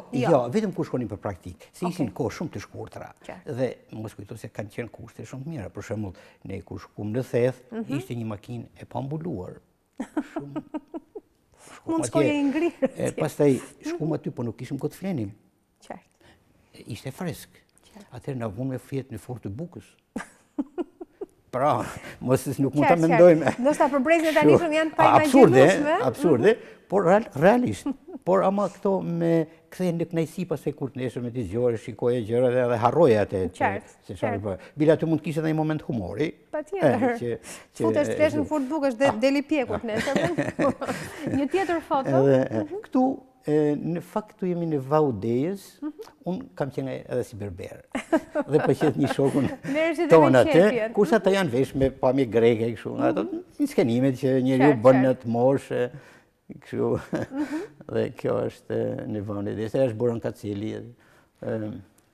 vetëm ku shkonin për praktikë, se ishin kohë shumë të shkurtra. Dhe mos kujto se kanë qenë kushte shumë të mira. Për shembull, ne kur shkum në Theth, ishte një makinë e pambuluar. Shumë. Mund shkoje i ngrirë. Pastaj shkum aty, po nuk ishim kot flenim. Qartë. Ishte fresk. Atëherë na vunë me fjetë në fort të Bukës. Pra, mos nuk mund ta mendojmë. Ndoshta për brezin tani shumë janë pa imagjinueshme. Absurde, por realisht. Por ama këto me kthehen në kënaqësi pastaj kur të nesër me të zgjohesh, shikoje gjërat dhe harroje atë. Se çfarë bëj. Bile aty mund të kishte edhe një moment humori. Patjetër. Futesh të flesh në fort Bukësh dhe deli pjekut nesër. Një tjetër foto. Këtu në fakt këtu jemi në Vaudejës, unë kam qenë edhe si berber. Dhe po qet një shokun tonë atë, kurse ata janë vesh me pamje greke kështu, ato një skenimet që njeriu bën në të moshë kështu. Dhe kjo është në Vaudejës, është Boran Kaceli.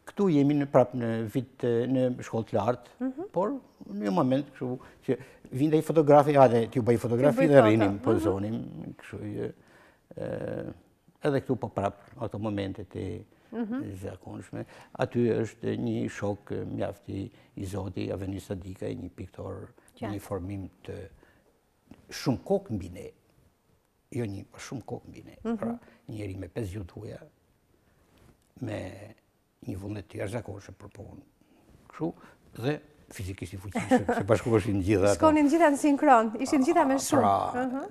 Këtu jemi prapë në vit në shkollë të lartë, por në një moment kështu që vinte i fotografi, t'ju bëj fotografi dhe rrinim, pozonim kështu. Edhe këtu po prapë ato momentet e zakonshme. Aty është një shok mjaft i zoti Aveni Sadika, një piktor, një formim të shumë kokë mbi ne. Jo një, po shumë kokë mbi ne. Pra, njeri me 5 gjuhë huaja, me një vullnet të jashtëzakonshëm për punë. Kështu dhe fizikisht i fuqishëm, se bashkoheshin gjitha ato. Shkonin gjitha në sinkron, ishin gjitha me shumë.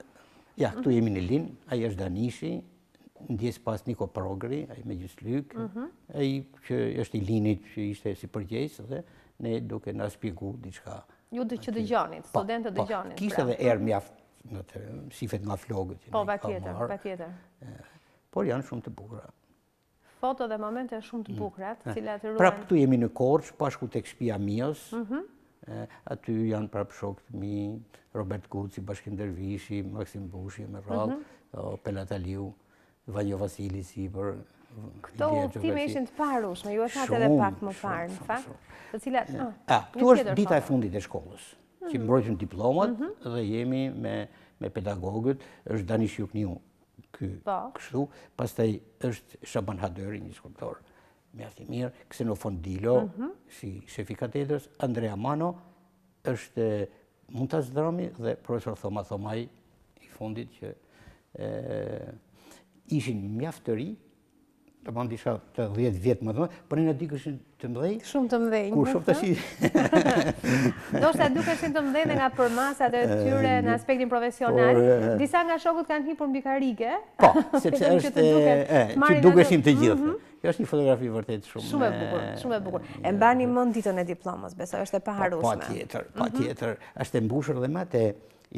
Ja, këtu jemi në Lin, ai është danishi, ndjes pas Niko Progrri, ai me gjyslyk, ai që është i Linit që ishte si përgjegjës dhe ne duke na shpjegu diçka. Ju që dëgjonit, studentët dëgjonit. Kishte edhe erë mjaft në të sifet nga flogët. Po, patjetër. Por janë shumë të bukura. Foto dhe momente shumë të bukura, të cilat ruajnë. Prapë këtu jemi në Korçë, pashku tek shtëpia Mios. Aty janë prapë shokët mi, Robert Kuci, Bashkim Dervishi, Maksim Bushi, me radhë, Pelataliu, Vanjo Vasili sipër. Këto udhëtime ishin të parushme, ju e thatë edhe pak më parë, në fakt, të cilat... Këtu është dita e fundit e shkollës, që mbrojtëm diplomat dhe jemi me pedagogët, është Danish Jukniu, kështu, pastaj është Shaban Haderi, një skulptor mjaft i mirë, Xenofon Dilo, si shefi katedrës, Andrea Mano, është Muntaz Drami dhe profesor Thoma Thomaj, i fundit që ishin mjaft të ri, të manë disha të 10 vjetë më dhëmë, për në di këshin të mdhej. Shumë të mdhej. Kur shumë të shi. Do shta dukeshin të mdhej nga përmasat e tyre në aspektin profesional. Disa nga shokut kanë hipur mbi karike. Po, sepse është që dukeshin të gjithë. Kjo është një fotografi vërtet shumë... Shumë e bukur, shumë e bukur. E mbani mend ditën e diplomës, besoj, është e paharueshme. Pa tjetër, është e mbushur dhe me atë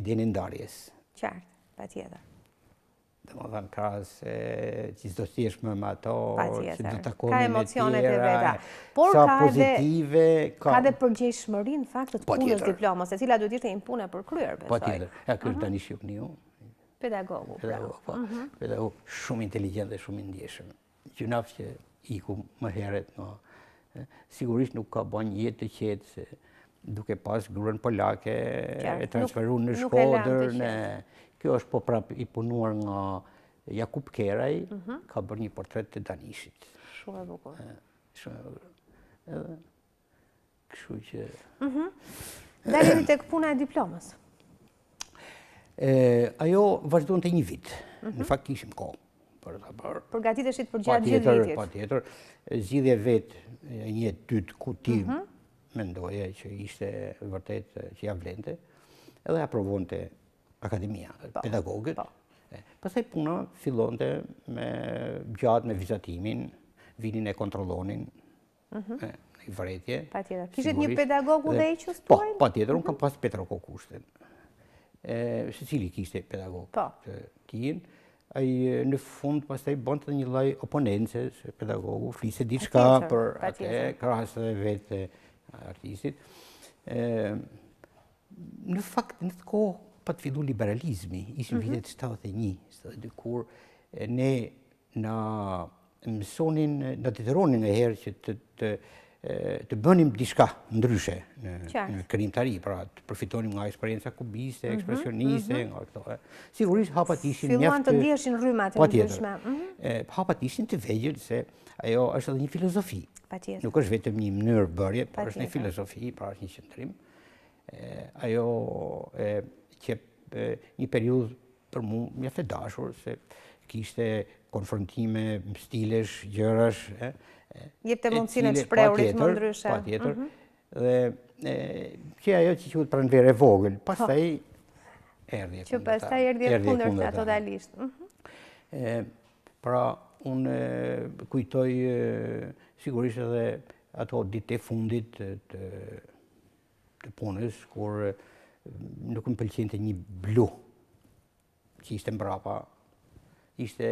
idenë ndarjes. Qartë, pa tjetër. Dhe më dhanë krasë që s'do t'jesh me ato, që do t'akonin ka emocionet e veta. Por sa pozitive... Ka dhe përgjegjshmëri në fakt të punës diplomës, e cila duhet ishte një punë e përkryer, besoj. Po tjetër, kjo është Danish Jukniu. Pedagogu. Pedagog, shumë inteligent dhe shumë i ndjeshëm. Gjunaf që iku më heret, sigurisht nuk ka bën jetë të qetë, se duke pas gruan polake, e transferu në Shkodër, kjo është po prap i punuar nga Jakub Keraj, ka bërë një portret të Danishit. Shumë e bukur. Shumë e bukur. Kështu që... Dalemi tek puna e diplomës. Ajo vazhdon të një vit. Në fakt kishim kohë për ta bërë. Përgatiteshit për gjatë gjithë vitit. Patjetër. Zgjidhje vetë një dytë ku ti mendoje që ishte vërtet që ja vlente, edhe aprovonte akademia, pedagogët. Pastaj puna fillonte me gjatë me vizatimin, vinin e kontrollonin, i vërejtje. Patjetër. Kishit një pedagog udhëheqës tuaj? Po, patjetër, unë kam pas Petrako kushten. Secili kishte pedagog të tij. Ai në fund pastaj bënte një lloj oponence, se pedagogu fliste diçka për atë krahas edhe vetë artistit. Në fakt, në të kohë pa të fillu liberalizmi, ishim vitet 71, 72, kur ne na mësonin, na detyronin e herë që të bënim diçka ndryshe në krijimtari, pra të përfitonim nga eksperjenca kubiste, ekspresioniste, nga këto. Sigurisht hapat ishin mjaft. Filluan të ndiheshin rrymat e ndryshme. Hapat ishin të vegjël se ajo është edhe një filozofi. Patjetër. Nuk është vetëm një mënyrë bërje, por është një filozofi, pra është një qëndrim. Ajo që një periudhë për mua mjaft e dashur, se kishte konfrontime, stilesh, gjërash. Jepte mundësinë të shprehurit më ndryshe. Patjetër. Dhe që ajo që quhet pranverë e vogël, pastaj erdhi. Që pastaj erdhi kundërta totalisht. Pra unë kujtoj sigurisht edhe ato ditë e fundit të punës, kur nuk më pëlqente një blu që ishte mbrapa. Ishte,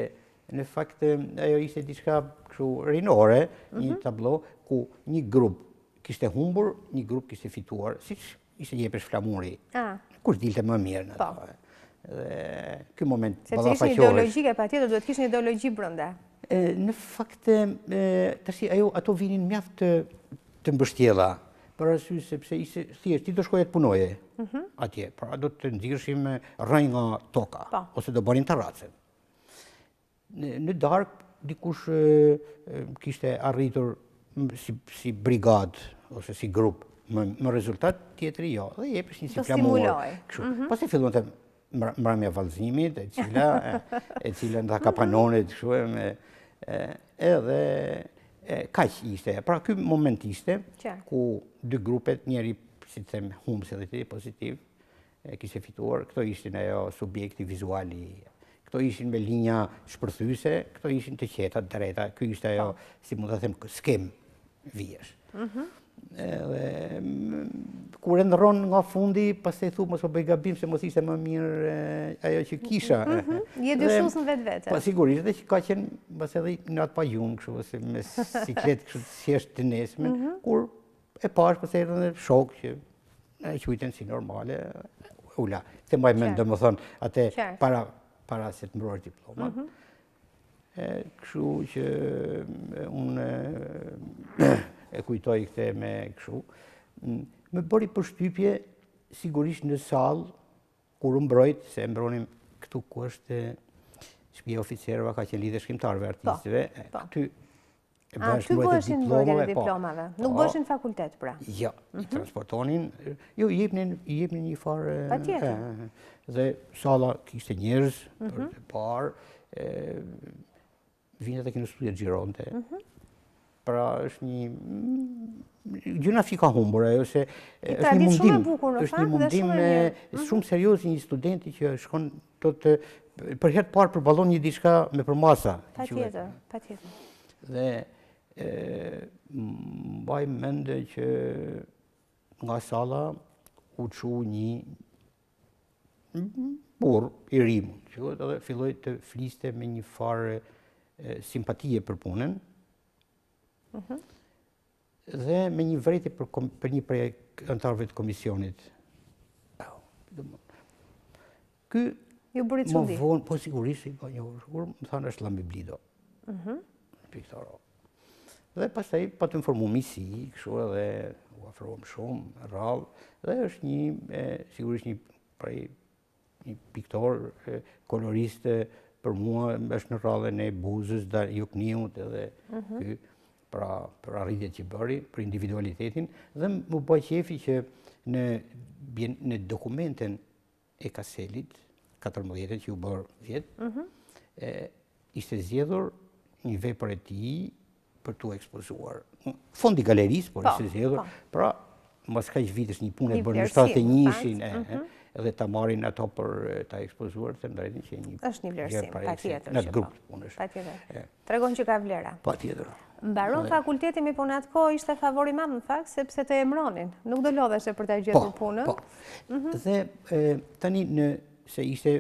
në fakt, ajo ishte diçka kështu rinore, një tablo ku një grup kishte humbur, një grup kishte fituar, siç ishte jepesh flamuri. Kush dilte më mirë në ato. Dhe ky moment ballafaqohesh. Se ishte ideologjike, patjetër duhet kishte një ideologji brenda. Në fakt, tash ato vinin mjaft të mbështjella. Për arsye sepse ishte thjesht ti do shkoje të punoje atje, pra do të nxirrshim rrënjë nga toka, ose do bënim terracën. Në darkë dikush kishte arritur si brigadë ose si grup, më rezultat tjetri jo, dhe jepesh një si flamur. Pastaj fillonte mbrëmja vallëzimit, e cila nda kapanonet kështu edhe kaq ishte. Pra ky moment ishte ku dy grupet, njëri si të them humbës edhe tjetri pozitiv, kishte fituar, këto ishin ajo subjekti vizuali. Këto ishin me linja shpërthyese, këto ishin të qeta, të drejta. Ky ishte ajo, si mund të them, skem vijesh. Dhe kur e ndërron nga fundi, pastaj thu mos po bëj gabim se mos ishte më mirë ajo që kisha. Je dyshues në vetvete. Po sigurisht, edhe që ka qenë pas edhe në atë pa gjumë, kështu ose me siklet kështu thjesht të nesme, kur e pash pastaj edhe shok që e quajten si normale, ula. Të mbaj mend domethënë atë para se të mbrojë diplomat. Kështu që unë e kujtoj këtë me kështu. Më bëri përshtypje sigurisht në sallë, kur u mbrojt, se mbronim këtu ku është shtëpia e oficerëve, ka qenë lidhje shkrimtarëve, artistëve. Aty e bëshin bëshin mbrojtjen e diplomave, nuk bëshin fakultet pra? Jo, i transportonin, jo, i jepnin një farë... Patjetër. Dhe salla kishte njerëz për të parë, vinë edhe kënë studia Gjironte. Pra është një... Gjëna që ka humbur, ajo se është një mundim. është një mundim shumë serios një studenti që shkon për herë të parë përballon një diçka me përmasa. Patjetër, patjetër. Dhe mbaj mende që nga salla u çu një burr i ri, edhe filloi të fliste me një farë simpatie për punën. Dhe me një vërejtje për një prej anëtarëve të komisionit. Ky më vonë, po sigurisht, kur më thanë është Llami Blido. Piktoro. Dhe pastaj pa të informu misi, kështu edhe u afrohem shumë, rrallë, dhe është sigurisht një piktor, kolorist për mua, është në rrallën e Buzës, Jukniut edhe ky, për arritjet që bëri, për individualitetin, dhe më bëj qefi që në dokumenten e Kaselit, 14 që u bërë vjetë, ishte zgjedhur një vepër e tij për t'u ekspozuar. Fondi galerisë, por ishte zgjedhur, pra mos kaq vitesh një punë e bërë në 71-shin, edhe ta marrin ato për ta ekspozuar, them drejtin që është një vlerësim, patjetër. Në grup punësh. Patjetër. Tregon që ka vlera. Patjetër. Mbaron fakulteti me po në atë kohë ishte favori madh në fakt sepse të emronin. Nuk do lodheshe për ta gjetur punën. Po. Dhe tani se ishte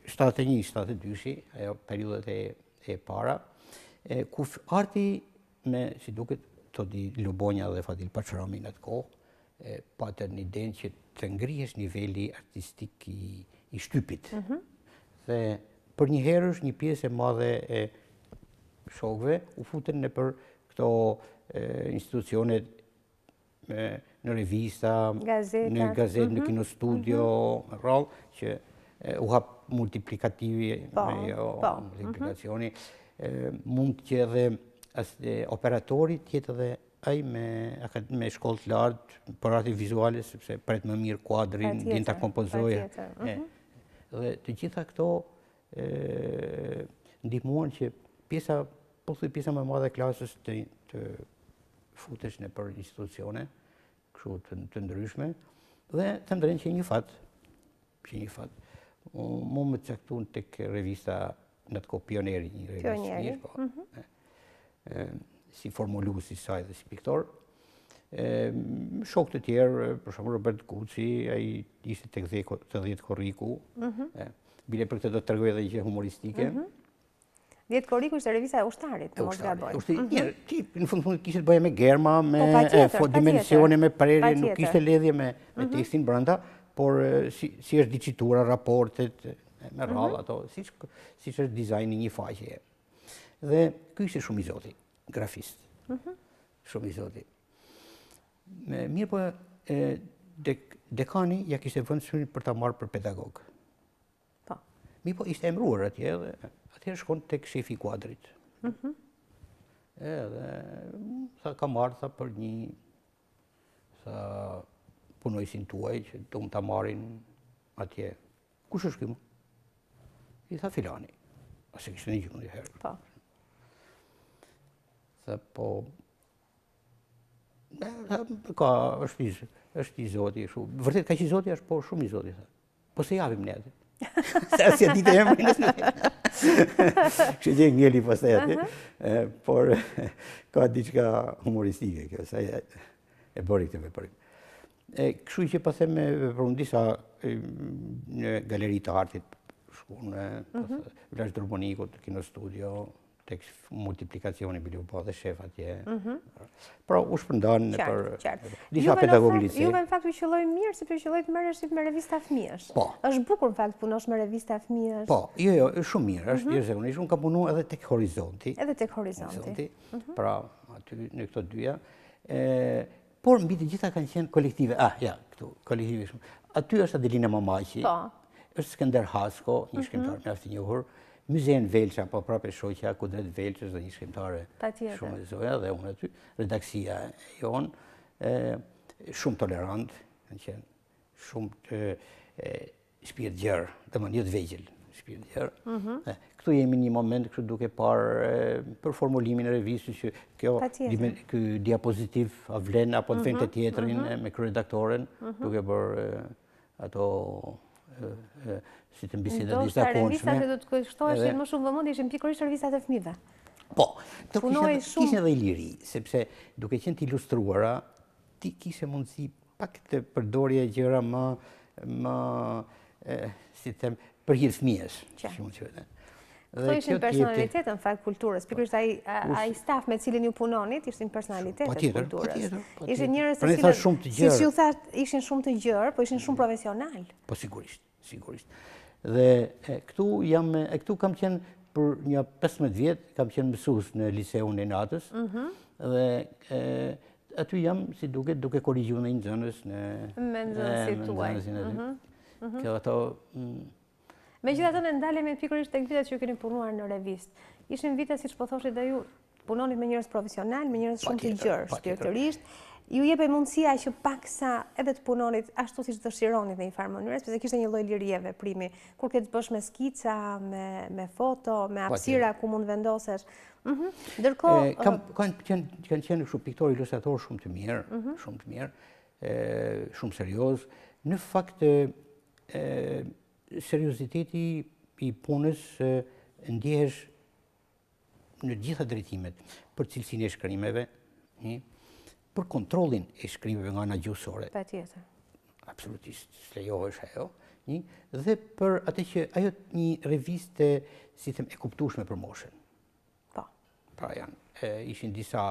71-72, ajo periudhat e para, ku arti me, si duket, të di Lubonja dhe Fadil Paqrami në atë kohë, patën një idenë që të ngrihesh niveli artistik i shtypit. Dhe për një herësh një pjesë e madhe e shokëve u futën në për këto institucionet në revista, në gazetë, në kinostudio, në rrallë, që u hap multiplikativi, multiplikacioni, mund që edhe operatori tjetë edhe aj me shkollë të lartë për arti vizuale, sepse pret më mirë kuadrin, din të kompozoja. Dhe të gjitha këto ndihmuan që pjesa më madhe klasës të futesh në për institucione, kështu të ndryshme, dhe të ndërën që një fat. Mu më caktun të revista në të ko Pioneri, një revistë mirë, si formulues i saj dhe si piktor. Shok të tjerë, për shumë Robert Kuci, ai ishte tek 10 Korriku, bile për këtë do të tregoj edhe gjë humoristike. 10 Korriku ishte revista e ushtarit, në mos gaboj. Në fund kishte të bëje me germa, me dimensione, me prerje, nuk kishte lidhje me tekstin brenda, por si është dicitura, raportet, me rrallë ato, si është dizajni një faqeje. Dhe ky ishte shumë i zoti, grafist. Shumë i zoti. Mirë po, dekani ja kishte vënë syrin për ta marrë për pedagog. Mirë po, ishte emruar atje dhe atëherë shkon tek shefi i kuadrit. Edhe sa ka marrë për një punojësin tuaj që do më ta marrin atje. Kush është ky më? I tha filani. Ase kishte një gjë një herë. Dhe po, është i zoti, vërtet ka që i zoti është, po shumë i zoti, po se javim ne atë. Se asja ditë e emrin është në. Kështë gjë ngeli pasaj atë, por ka diçka humoristike kjo, sa e bëri këtë veprim. Kështu që pa them për unë disa në galeri të artit, shku në Vlash Durbonikut, kinostudio, tek multiplikacioni bili u po dhe shef atje. Pra u shpërndan për disa pedagoglisë. Juve në fakt u qëlloj mirë, sepse qëlloj të merresh me revista fëmijësh. Është bukur në fakt punosh me revista fëmijësh. Po, jo, është shumë mirë, është zakonisht. Unë kam punuar edhe tek Horizonti. Pra, aty në këto dyja. Por mbi të gjitha kanë qenë kolektive. Këtu, kolektive shumë. Aty është Adelina Mamaqi, është Skënder Hasko, një shkrimtar mjaft i njohur. Muzein Velqa, po prapë shoqja Kudret Velqës dhe një shkrimtare shumë e zoja dhe unë aty, redaksia jonë, shumë tolerant, kanë qenë shumë shpirt gjerë, dhe më një të vegjel, shpirt gjerë. Këtu jemi një moment kështu duke parë për formulimin e revistës që kjo diapozitiv avlen apo të vend të tjetërin me kërredaktoren, duke bërë ato si të mbiseda të zakonshme. Revistat e do të kështoheshin më shumë vëmendje ishin pikërisht revistat e fëmijëve. Po, të kishin edhe liri, sepse duke qenë të ilustruara, ti kishe mundësi pak të përdorje gjëra më, si të them, për hir fëmijës. Këto ishin personalitet në fakt kulturës, pikërisht ai staf me cilin ju punonit ishin personalitetet të kulturës. Ishin njerëz të cilët, siç ju thatë, ishin shumë të gjerë, po ishin shumë profesional. Po sigurisht. Dhe këtu kam qenë për një 15 vjet, kam qenë mësues në liceun e natës, dhe aty jam, si duke korrigjuar në një nxënës me nxënësit tuaj. Kjo ato... Megjithatë ne ndalemi pikërisht tek vitet që keni punuar në revistë. Ishin vite, siç po thoshit dhe ju, punonit me njerëz profesional, me njerëz shumë të gjerë, shpirtërisht. Ju jepej mundësia që paksa edhe të punonit ashtu siç dëshironit në një farë mënyrë, sepse kishte një lloj lirie veprimi, kur ke të bësh me skica, me foto, me hapësira ku mund vendosesh. Ndërkohë kanë qenë kështu piktor ilustrator shumë të mirë, shumë serioz. Në fakt serioziteti i punës ndjehesh në gjitha drejtimet, për cilësinë e shkrimeve, për kontrollin e shkrimeve nga ana gjuhësore. Patjetër. Absolutisht, s'lejohesh ajo. Dhe për atë që ajo një revistë, si them, e kuptueshme për moshën. Po. Pra ishin disa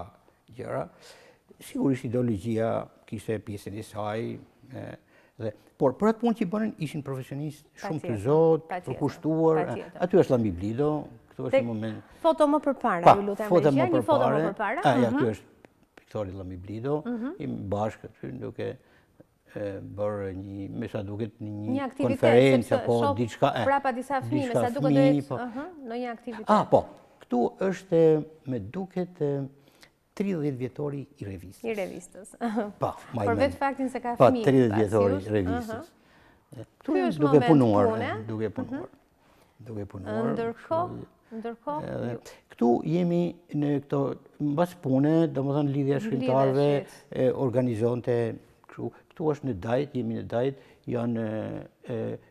gjëra. Sigurisht ideologjia kishte pjesën e saj, por për atë punë që bënin ishin profesionistë shumë të zotë, përkushtuar. Aty është Llami Blido, këtu është në moment. Foto më përpara, ju lutem regjia, një foto më përpara. Ja, ky është piktori Llami Blido, i bashkë aty duke bërë me sa duket një konferencë apo diçka. Prapa disa fëmijë, me sa duket do jetë në një aktivitet. Po, këtu është me duket 30 vjetori i revistës. I revistës. Po, për vetë faktin se ka fëmijë. Po, 30 vjetori i revistës. Këtu është duke punuar. Ndërkohë, këtu jemi në këto mbas pune, domethënë lidhja shkrimtarëve organizonte kështu. Këtu është në Dajt, jemi në Dajt, janë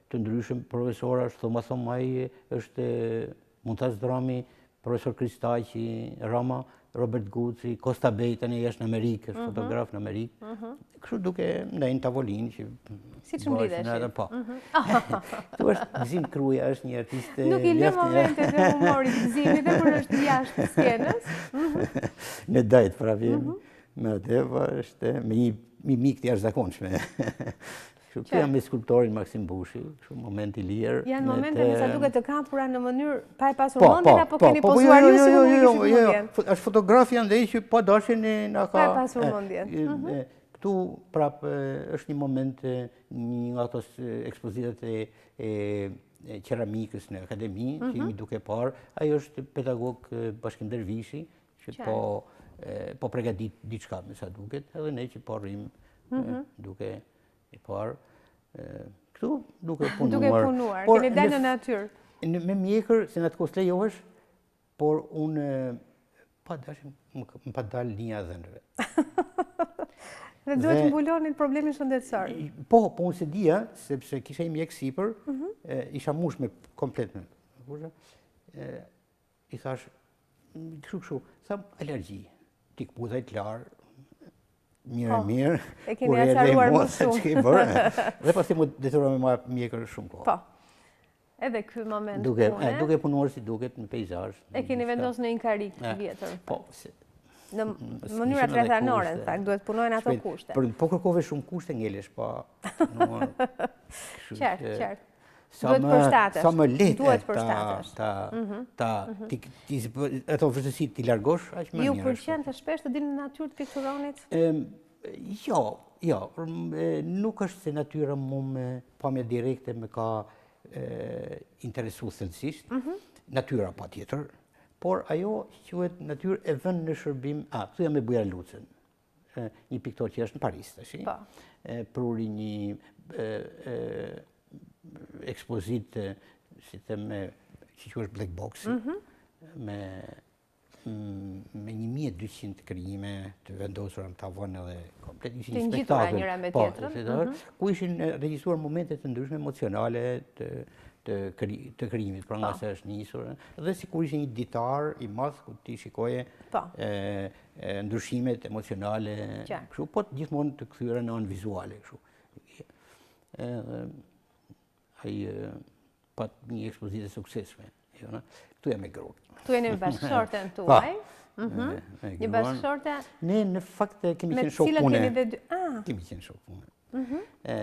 të ndryshëm profesorë, thom ai është Muntaz Drami, profesor Kristaqi, Rama, Robert Guci, Costa Bey tani është në Amerikë, është fotograf në Amerikë. Kështu duke ndajnë tavolinë që siç mblidhesh. Po. Këtu është Besim Kruja, është një artist. Nuk i lë momentet e humorit Besimit dhe kur është jashtë skenës. Në Dajt pra vjen me atë, është me një mik të jashtëzakonshme. Këtu jam me skulptorin Maksim Bushi, kështu moment i lirë. Janë momente me sa duket të kapura në mënyrë pa e pasur mendjen apo keni pozuar ju si mundjen? Është fotografi andaj që pa dashjen na ka. Pa e pasur mendjen. Këtu prap është një moment, një nga ato ekspozitat e qeramikës në akademi, që jemi duke parë. Ajo është pedagog Bashkim Dervishi, që po përgatit diçka me sa duket, edhe ne që po rrim duke e parë. Këtu duke punuar. Keni dalë në natyrë. Me mjekër, se në të kos lejohesh, por unë pa dashim, më pa dalë linja dhënëve. Dhe duhet të mbulonit problemin shëndetësor. Po, unë se dija, sepse kisha i mjek sipër, isha mush me komplet me kusha, i thash, kështu, sa alergji, ti këputaj të larë, mirë, e keni acaruar më shumë. Dhe pas të mu detyruar me marrë mjekër shumë kohë. Po, edhe ky moment pune. Duke punuar si duket në peizazh. E keni vendosur në një karik vjetër. Po, në mënyra trethanore, në fakt, duhet punojnë ato kushte. Po kërkove shumë kushte ngelesh, po. Qartë. Duhet përshtatesh. Sa më lehtë ato vështësitë ti largosh, aq më mirë. Ju pëlqen të shpesh të dilni në natyrë të pikturonit? Jo, nuk është se natyra më pamja direkte më ka interesu thellësisht. Natyra patjetër, por ajo quhet natyrë e vënë në shërbim, këtu jam me Bujar Lucën, një piktor që është në Paris tash. Pruri një ekspozit, si them, që quhet Black Box, me 1200 krijime të vendosura në tavon edhe komplet ishin spektakël. Të ngjitura njëra me tjetrën. Ku ishin regjistruar momente të ndryshme emocionale të krijimit, pra nga se është nisur. Dhe sikur ishte një ditar i madh ku ti shikoje ndryshimet emocionale, kështu, po gjithmonë të kthyer në anë vizuale kështu. Ai pat një ekspozitë suksesshme. Këtu jam me grup. Këtu jeni me bashkëshorten tuaj. Një bashkëshorte? Ne në fakt kemi qenë shok pune. Kemi qenë shok pune.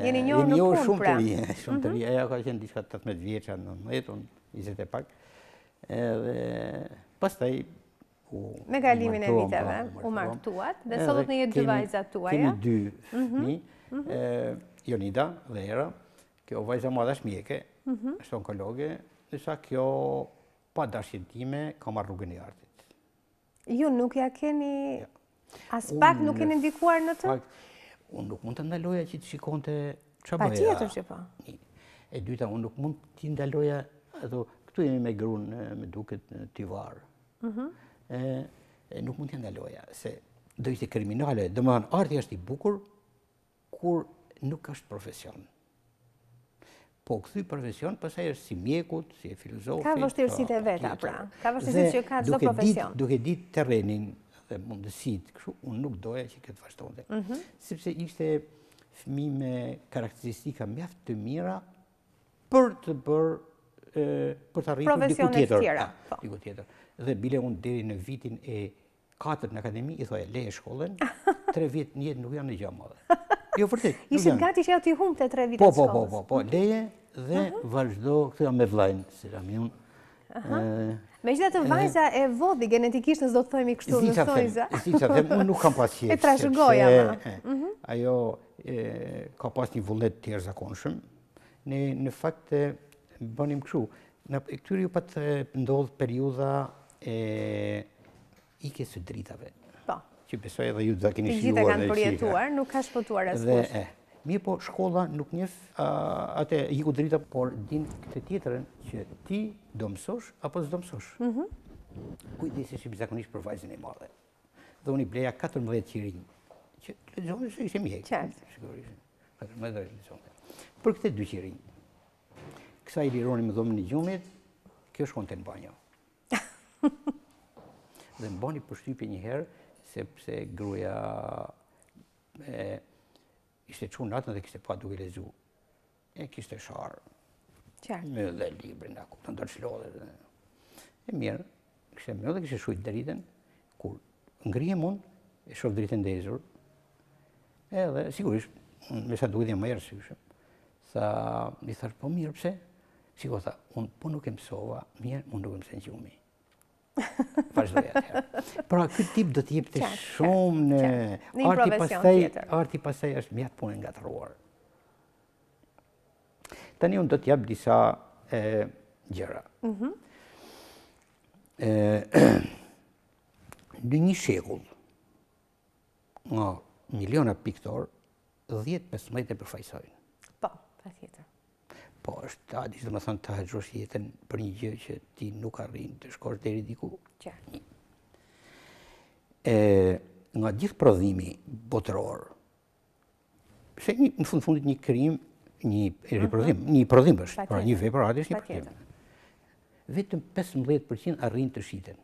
Jeni njohur në punë pra? Shumë të ri. Aja ka qenë diçka 18 vjeça, 19, unë 20 e pak. Edhe pastaj me kalimin e viteve u martuat dhe sot në jetë dy vajzat tuaja. Kemi dy fëmijë, Jonida dhe Era. Kjo vajza madhe është mjeke, është onkologe, ndërsa kjo pa dashjen time ka marrë rrugën e artit. Ju nuk ja keni, as pak nuk keni ndikuar në të? Unë nuk mund të ndaloja që të shikonte çfarë bëja. Patjetër që po. E dyta, unë nuk mund të ndaloja, këtu jemi me grunë, me duket në Tivar. Nuk mund të ndaloja, se do ishte kriminale. Domethënë, arti është i bukur kur nuk është profesion. Po këthy profesion, pastaj është si mjekut, si filozofit. Ka vështirësitë e veta, pra. Ka vështirësitë që ka çdo profesion. Duke ditë terrenin dhe mundësitë, kështu, unë nuk doja që këtë vazhdonte. Sepse ishte fëmijë me karakteristika mjaft të mira për të arritur diku tjetër. Dhe bile unë deri në vitin e 4 në akademi, i thoja, leje shkollën, 3 vjet në jetë nuk janë në gjë madhe. Jo, vërtet. Ishit gati që ja t'i humbte 3 vite shkollës. Po, leje dhe vazhdo këtë me vllajën, si jam unë. Megjithatë vajza e vodi genetikisht, nëse do të thojmë kështu, në thojza. Unë nuk kam pas qejf. E trashëgoj ama. Ajo ka pas një vullnet të jashtëzakonshëm. Ne në fakt bënim kështu. Në këtyre ju pat ndodh periudha e ikjes së dritave. Po. Që besoj edhe ju do keni shijuar. Gjithë e kanë përjetuar, nuk ka shpëtuar askush. Mirë, po shkolla nuk njeh atë iku drita, por din këtë tjetrën që ti do mësosh apo s'do mësosh. Kujdesesh zakonisht për vajzën e madhe. Dhe unë i bleja 14 qirinj. Që lexonin se ishte mjek. Sigurisht. 14 lexonte. Për këtë 2 qirinj. Kësa i lironi me dhomën e gjumit, kjo shkonte në banjo. Dhe më bani përshtypje një herë, sepse gruaja ishte çuar natën dhe kishte pa duke lexu. Kishte sharë. Me dhe librin, të ndërë shlodhe. Mirë, kishte më dhe kishte shujt dritën, kur ngrihem unë, e shoh dritën ndezur, edhe, sigurisht, me sa duhet e më erësyshëm, i thash, po mirë, pse? Shiko, tha, unë po nuk e mësova, mirë, unë nuk e mësen gjumi. Vazhdoj atëherë. Pra, këtë tip do t'jepte shumë në... Një profesion tjetër. Arti pastaj është mjaft punë ngatëruar. Tani unë do t'jap disa gjëra. Në një shekull, nga miliona piktor, 10-15 e përfaqësojnë. Po, patjetër. Po, është tadis, dhe më thonë të haqosh jetën për një gjë që ti nuk arrin të shkosh deri diku. Nga gjithë prodhimi botëror, se në fundit një krim, një prodhim është, pra një vepër arti është një prodhim. Vetëm 15% arrin të shiten.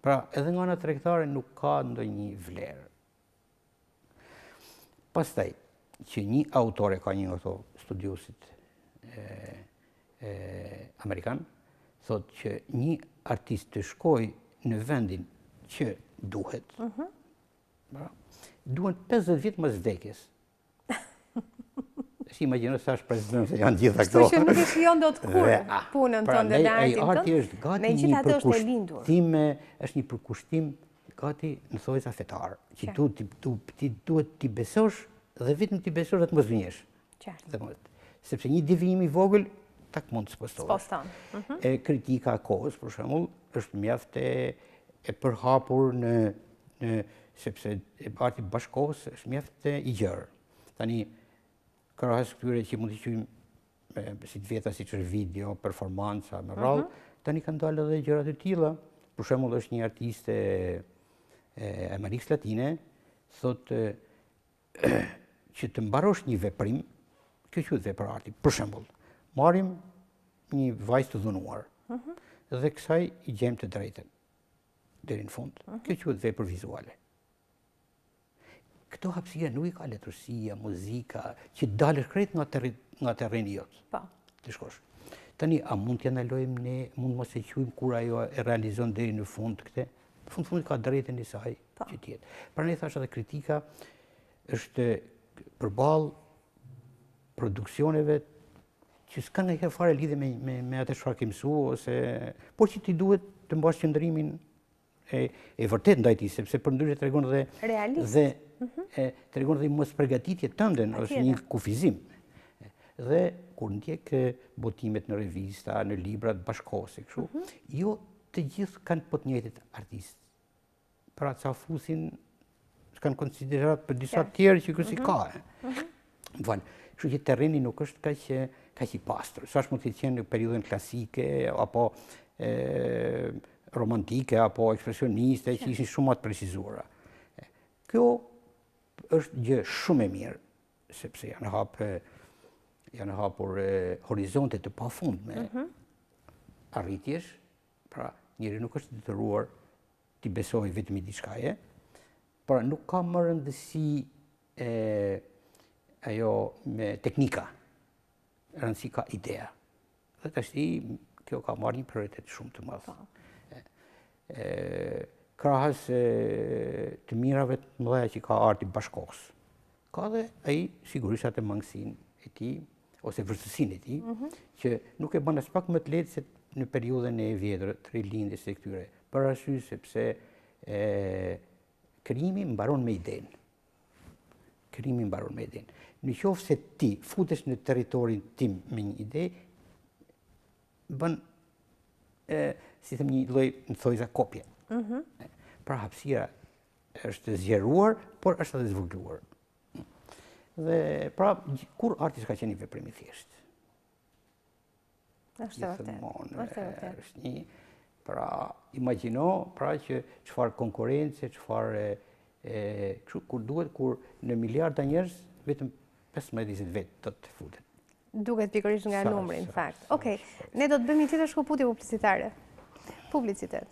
Pra, edhe nga ana tregtare nuk ka ndonjë vlerë. Pastaj, që një autore ka një nga ato studiosit amerikan, thot që një artist të shkoj në vendin që duhet, duhen 50 vjet mas vdekjes. Si imagjino sa është prezident se janë gjitha këto. Kështu që nuk e shijon dot kur punën tënde dhe artin tënd. Arti është gati një përkushtim gati në thojza fetar, që duhet t'i besosh dhe vetëm t'i besosh dhe të mos gënjesh. Sepse një devijim i vogël tak mund të spostohesh. Kritika e kohës, për shembull, është mjaft e përhapur sepse arti bashkëkohës është mjaft i gjerë. Tani, krahas këtyre që mund të quajmë si të veta, siç është video, performanca me radhë, tani kanë dalë edhe gjëra të tilla. Për shembull, është një artiste e Amerikës Latine, thotë që të mbarosh një veprim, kjo quhet vepër arti. Për shembull, marrim një vajzë të dhunuar dhe kësaj i gjejmë të drejtën deri në fund. Kjo quhet vepër vizuale. Këto hapësira nuk i ka letërsia, muzika, që dalësh krejt nga terreni jot. Të shkosh. Tani, a mund t'ja ndalojmë ne, mund mos e quajmë kur ajo e realizon deri në fund këtë? Në fund ka drejtën e saj që tjetë. Pra ne thash edhe kritika është përballë produksioneve që s'kan nga herë fare lidhje me atë çfarë ke mësuar por që ti duhet të mbash qëndrimin e vërtet ndaj tij, sepse përndryshe tregon dhe tregon dhe mos përgatitje tënde, është një kufizim. Dhe kur ndjek botimet në revista, në librat bashkëkohëse kështu, jo të gjithë kanë po të njëjtit artist. Pra ca fusin kanë konsiderat për disa tjerë që kësi ka. Kështu që terreni nuk është kaq i pastër. Sa mund të qenë në periudhën klasike, apo romantike, apo ekspresioniste, që ishin shumë më të precizuara. Kjo është gjë shumë e mirë, sepse janë hapë janë hapur horizonte të pafundme arritjesh, pra njëri nuk është detyruar t'i besoj vetëm i diçkaje, pra nuk ka më rëndësi ajo me teknika, rëndësi ka idea. Dhe tashti kjo ka marrë një prioritet shumë të madh. Krahas të mirave të mëdha që ka arti bashkëkohës. Ka dhe ai sigurisht atë mangësinë e tij ose vërtetësinë e tij, që nuk e bën as pak më të lehtë se në periudhën e vjetër të rilindjes së këtyre. Për arsye sepse krijimi mbaron me idenë. Krijimi mbaron me idenë. Në qoftë se ti futesh në territorin tim me një ide, bën si them një lloj në thojza kopje. Pra hapësira është zgjeruar, por është edhe zvogëluar. Dhe pra kur arti s'ka qenë një veprim i thjeshtë. Është vërtet. Është një, pra imagjino pra që çfarë konkurrence, çfarë kur duhet kur në miliarda njerëz vetëm 15-20 vetë do të futen. Duket pikërisht nga numri, në fakt. Okej, ne do të bëjmë një tjetër shkëputje publicitare. Publicitet.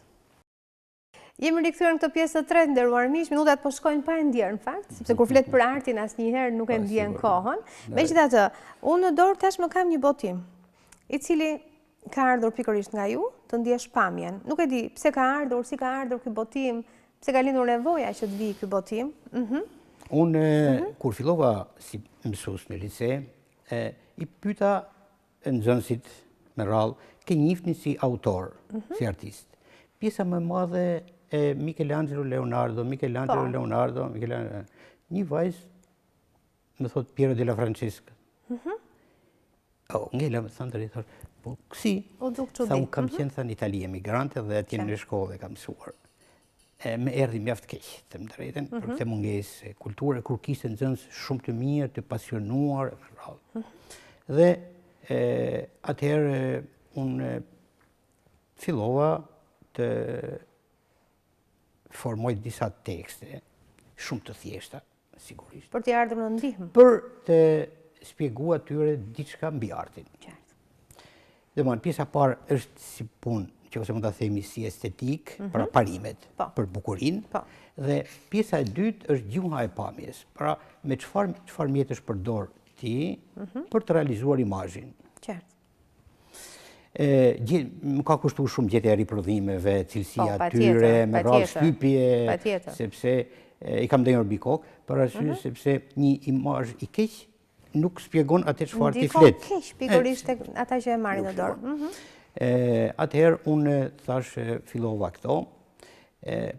Jemi rikthyer në këtë pjesë të tretë, nderuar miq, minutat po shkojnë pa e ndjer, në fakt, sepse kur flet për artin asnjëherë nuk e ndjen kohën. Megjithatë, unë në dorë tashmë kam një botim, i cili ka ardhur pikërisht nga ju, të ndjesh pamjen. Nuk e di pse ka ardhur, si ka ardhur ky botim, pse ka lindur nevoja që të vijë ky botim. Unë kur fillova si mësues në lice, i pyeta nxënësit me radhë, ke njihni si autor, si artist. Pjesa më e madhe e Michelangelo Leonardo, një vajzë më thot Piero della Francesca. Ngela më thënë të rritë, po kësi, sa unë kam qenë thënë Itali emigrante dhe atje në shkollë e kam mësuar. Me erdhi mjaft keq, të më drejten, për këtë mungesë kulture, kur kishte nxënës shumë të mirë, të pasionuar, dhe atëherë unë fillova të formoj disa tekste, shumë të thjeshta, sigurisht. Për t'i ardhur në ndihmë. Për të shpjeguar atyre diçka mbi artin. Domethënë pjesa e parë është si punë, që ose mund ta themi si estetik, pra parimet, për bukurinë, dhe pjesa e dytë është gjuha e pamjes, pra me çfarë mjetësh përdor ti për të realizuar imazhin. Më ka kushtuar shumë gjetja e riprodhimeve, cilësia atyre, me radhë shtypje, sepse i kam ndenjur mbi kokë, për arsye sepse një imazh i keq nuk shpjegon atë çfarë ti flet. Ndikon keq pikërisht tek ata që e marrin në dorë. Atëherë unë thash fillova këto,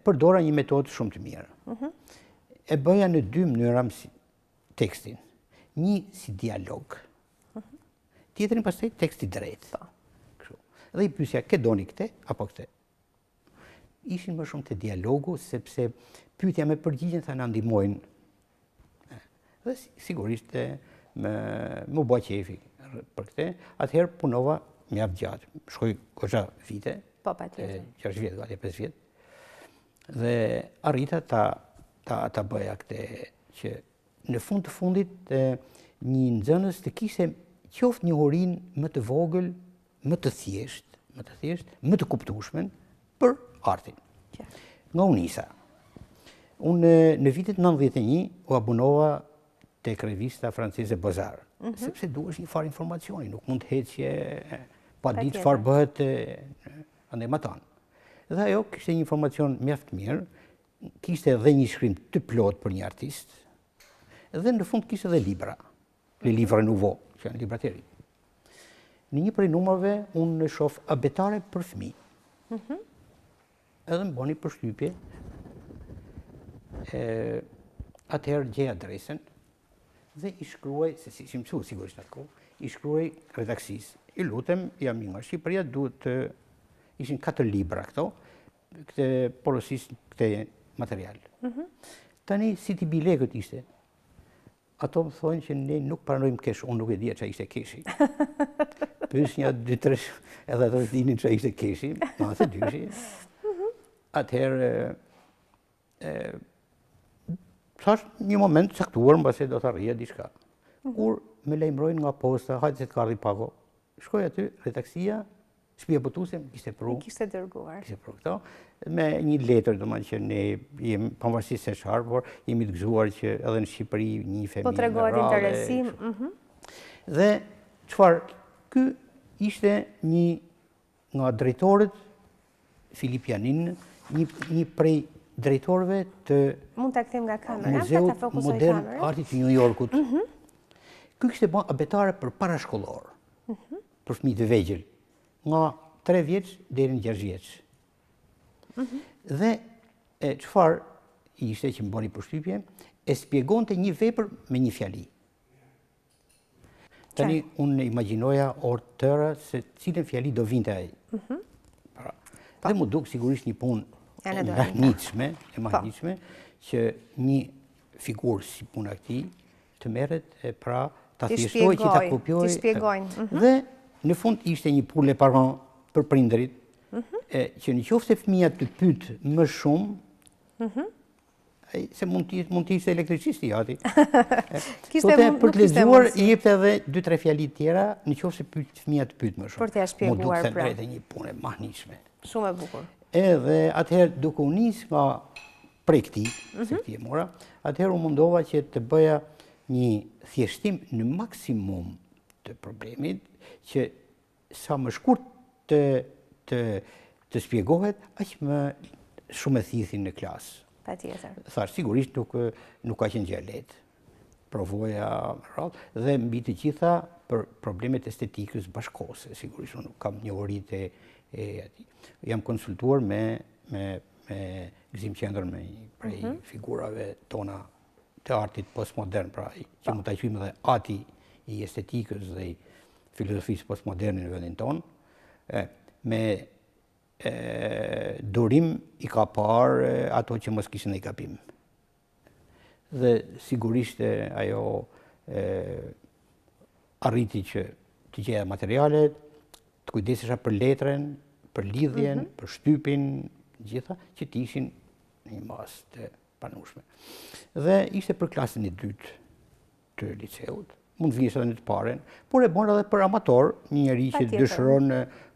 përdora një metodë shumë të mirë. E bëja në dy mënyra tekstin. Një si dialog, tjetrin pastaj teksti drejt. Dhe i pyesja, ke doni këtë apo këtë? Ishin më shumë të dialogu, sepse pyetja me përgjigjen tha na ndihmojnë. Dhe sigurisht më bë qefi për këtë. Atëherë punova mjaft gjatë. Shkoj goxha vite. Po, patjetër. 6 vjet, gati 5 vjet. Dhe arrita ta bëja këtë që në fund të fundit një nxënës të kishte qoftë një horinë më të vogël, më të thjesht, më të kuptueshme për artin. Nga unisa. Unë në vitet 91 u abonova tek revista franceze Besim, sepse duhesh një farë informacioni, nuk mund të heqje pa ditë çfarë bëhet andaj matan. Dhe ajo kishte një informacion mjaft mirë, kishte edhe një shkrim të plot për një artist, dhe në fund kishte edhe libra, le livre nouveau, që janë libra të ri. Në një prej numrave unë shoh abetare për fëmijë. Edhe më bëni përshtypje. Atëherë gjej adresën dhe i shkruaj, se si ishim mësues sigurisht atë kohë, i shkruaj redaksisë. I lutem, jam nga Shqipëria, duhet të ishin 4 libra këto, këtë porosisë këtë material. Tani si ti bi lekët ishte? Ato më thonë që ne nuk pranojmë kesh, unë nuk e dija çfarë ishte keshi. Pyes një 2-3 edhe ato dinin çfarë ishte keshi, ma se dyshi. Atëherë thash një moment caktuar mbase do të arrija diçka. Kur me lajmërojnë nga posta, hajtë se të kardi pako. Shkoj aty, redaksia, shtëpia botuese, kishte pru. Kishte dërguar. Kishte pru këto. Me një letër, do që ne jemi pavarësisht se çfarë, por jemi të gëzuar që edhe në Shqipëri një femi. Po tregohet interesim. Dhe çfarë, ky ishte një nga drejtorët Filip Janin, një prej drejtorëve të Mund ta kthem nga kamera, Muzeut Modern Artit të New Yorkut. Ky kishte bën abetare për parashkollor, për fëmijë të vegjël, nga 3 vjeç deri në 6 vjeç. Dhe çfarë ishte që më bëri përshtypje, e spjegonte një vepër me një fjali. Tani unë imagjinoja orë tëra se cilën fjali do vinte ai. Dhe mu duk sigurisht një punë e mahnitshme që një figurë si puna këtij të merret pra ta thjeshtoj që ta kopjoj. Dhe në fund ishte një pule paran për prindërit që në qoftë se fëmia të pyet më shumë, se mund të ishte elektricisti ati. Për të lexuar i jepte edhe 2-3 fjali tjera në qoftë se fëmia të pyet më shumë. Për t'ia shpjeguar pra. Mu një punë e mahnitshme. Shumë e bukur. Edhe atëherë duke u nis nga prej këtij, se këtij e mora, atëherë u mundova që të bëja një thjeshtim në maksimum të problemit, që sa më shkurt të shpjegohet, aq më shumë e thithin në klasë. Patjetër. Thash, sigurisht nuk ka qenë gjë lehtë. Provoja rrallë, dhe mbi të gjitha për problemet estetikës bashkëkohëse, sigurisht unë kam njohuritë e atij. Jam konsultuar me Gëzim Qendrën, me një prej figurave tona të artit postmodern, pra që mund ta quajmë edhe ati i estetikës dhe i filozofisë postmoderne në vendin tonë. Me durim i ka parë ato që mos kishin ndonjë gabim. Dhe sigurisht ajo arriti që të gjeja materialet, të kujdesesha për letrën, për lidhjen, për shtypin, gjitha, që të ishin një masë të pranueshme. Dhe ishte për klasën e dytë të liceut, mund vjesht edhe në të paren, por e bën edhe për amator, një njeri që dëshiron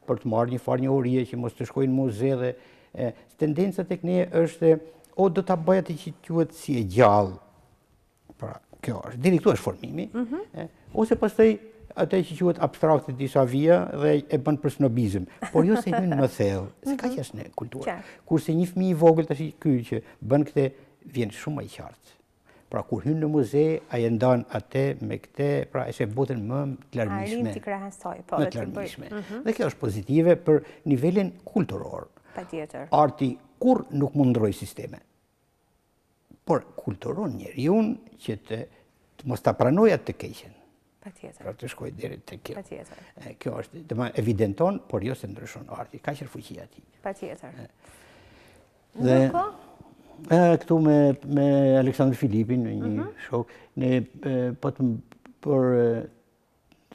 për të marrë një farë njohurie, që mos të shkojnë në muze dhe tendenca tek ne është o do ta bëj atë që quhet si e gjallë. Pra, kjo është, deri këtu është formimi, ose pastaj atë që quhet abstrakte disa vija dhe e bën për snobizëm, por jo se hyn më thellë, se ka që është në kulturë. Kurse një fëmijë i vogël tash ky që bën këtë vjen shumë më i qartë. Pra kur hyn në muze, ai e ndan atë me këtë, pra e sheh botën më të larmishme. Ai ti krahasoj, po të larmishme. Dhe kjo është pozitive për nivelin kulturor. Patjetër. Arti kur nuk mund ndroj sisteme. Por kulturon njeriu që të mos ta pranojë atë të keqen. Patjetër. Pra të shkoj deri te kjo. Patjetër. Kjo është, domethënë evidenton, por jo se ndryshon arti. Kaq është fuqia e tij. Patjetër. Dhe këtu me Aleksandr Filipin, një shok, ne për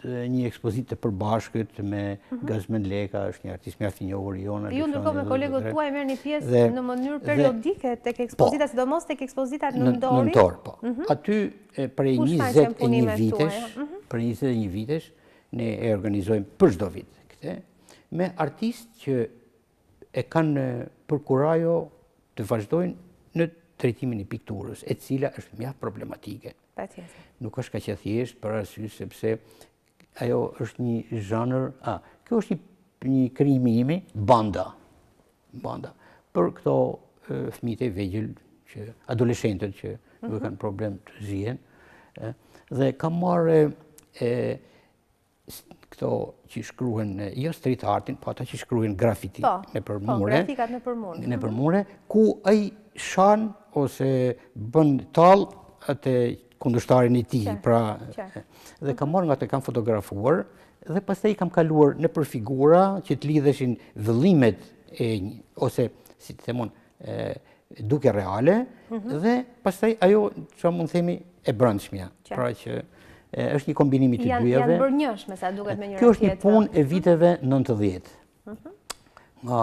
një ekspozitë të përbashkët me Gazmen Leka, është një artist mjaft i njohur i jonë. Ju ndërkohë me kolegët tuaj merrni pjesë në mënyrë periodike tek ekspozita, sidomos tek ekspozitat nëntore. Nëntor, po. Aty prej 21 vitesh, ne e organizojmë për çdo vit këtë, me artistë që e kanë për kurajo të vazhdojnë në trajtimin e pikturës, e cila është mjaft problematike. Patjetër. Nuk është kaq e thjeshtë për arsye sepse ajo është një zhanër, kjo është një krijim i imi, banda. Për këto fëmijët e vegjël, adoleshentët që nuk kanë problem të zihen, dhe kam marrë këto që shkruhen, jo street artin, po ata që shkruhen grafiti nëpër mure. Po, grafikat nëpër mure, ku ai shan ose bën tall atë kundërshtarin e tij, pra, dhe kam marrë nga të kam fotografuar, dhe pastaj kam kaluar nëpër figura që të lidheshin vëllimet ose, si të themon, duke reale, dhe pastaj ajo, që mund themi, e brendshmja. Pra që është një kombinim i të dyjave. Janë bërë njëshme, sa duket me njëra tjetër. Kjo është një punë e viteve 90. Nga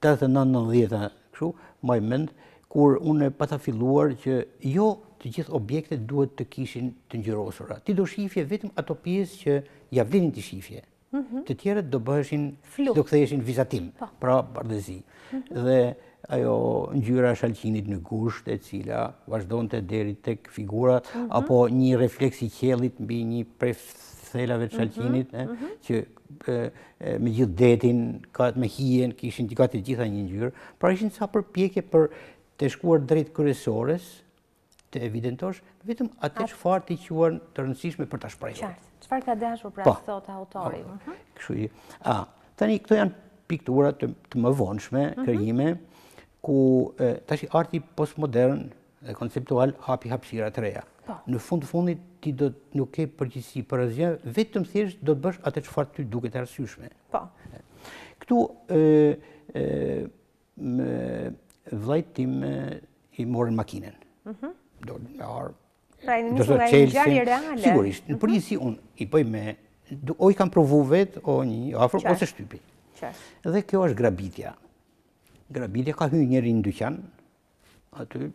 89-90, kështu, maj mend, kur unë pata filluar që jo të gjithë objektet duhet të kishin të ngjyrosura. Ti do shifje vetëm ato pjesë që ja vlenin të shifje. Të tjerët do bëheshin, do ktheheshin vizatim, pra bardhëzi. Dhe ajo ngjyra e shalqinit në gusht, e cila vazhdonte deri tek figurat, apo një refleks i qiellit mbi një prej thelave të shalqinit, që me gjithë detin, me hijen, kishin gati të gjitha një ngjyrë. Pra ishin ca përpjekje për të shkuar drejt kryesores, të evidentosh vetëm atë çfarë të quan të rëndësishme për ta shprehur. Qartë. Çfarë ka dashur pra thot autori? Kështu. Tani këto janë piktura të mëvonshme, krijime, ku tash arti postmodern dhe konceptual hapi hapësira të reja. Në fund të fundit ti do nuk ke përgjegjësi për asgjë, vetëm thjesht do të bësh atë çfarë ty duket e arsyeshme. Këtu vllajt tim i morën makinën. Do pra i nisur nga një ngjarje reale. Sigurisht, në përgjithësi unë i bëj me, o i kam provu vetë, o një afër, ose shtypi. Dhe kjo është grabitja. Grabitja ka hyrë njëri në dyqan, aty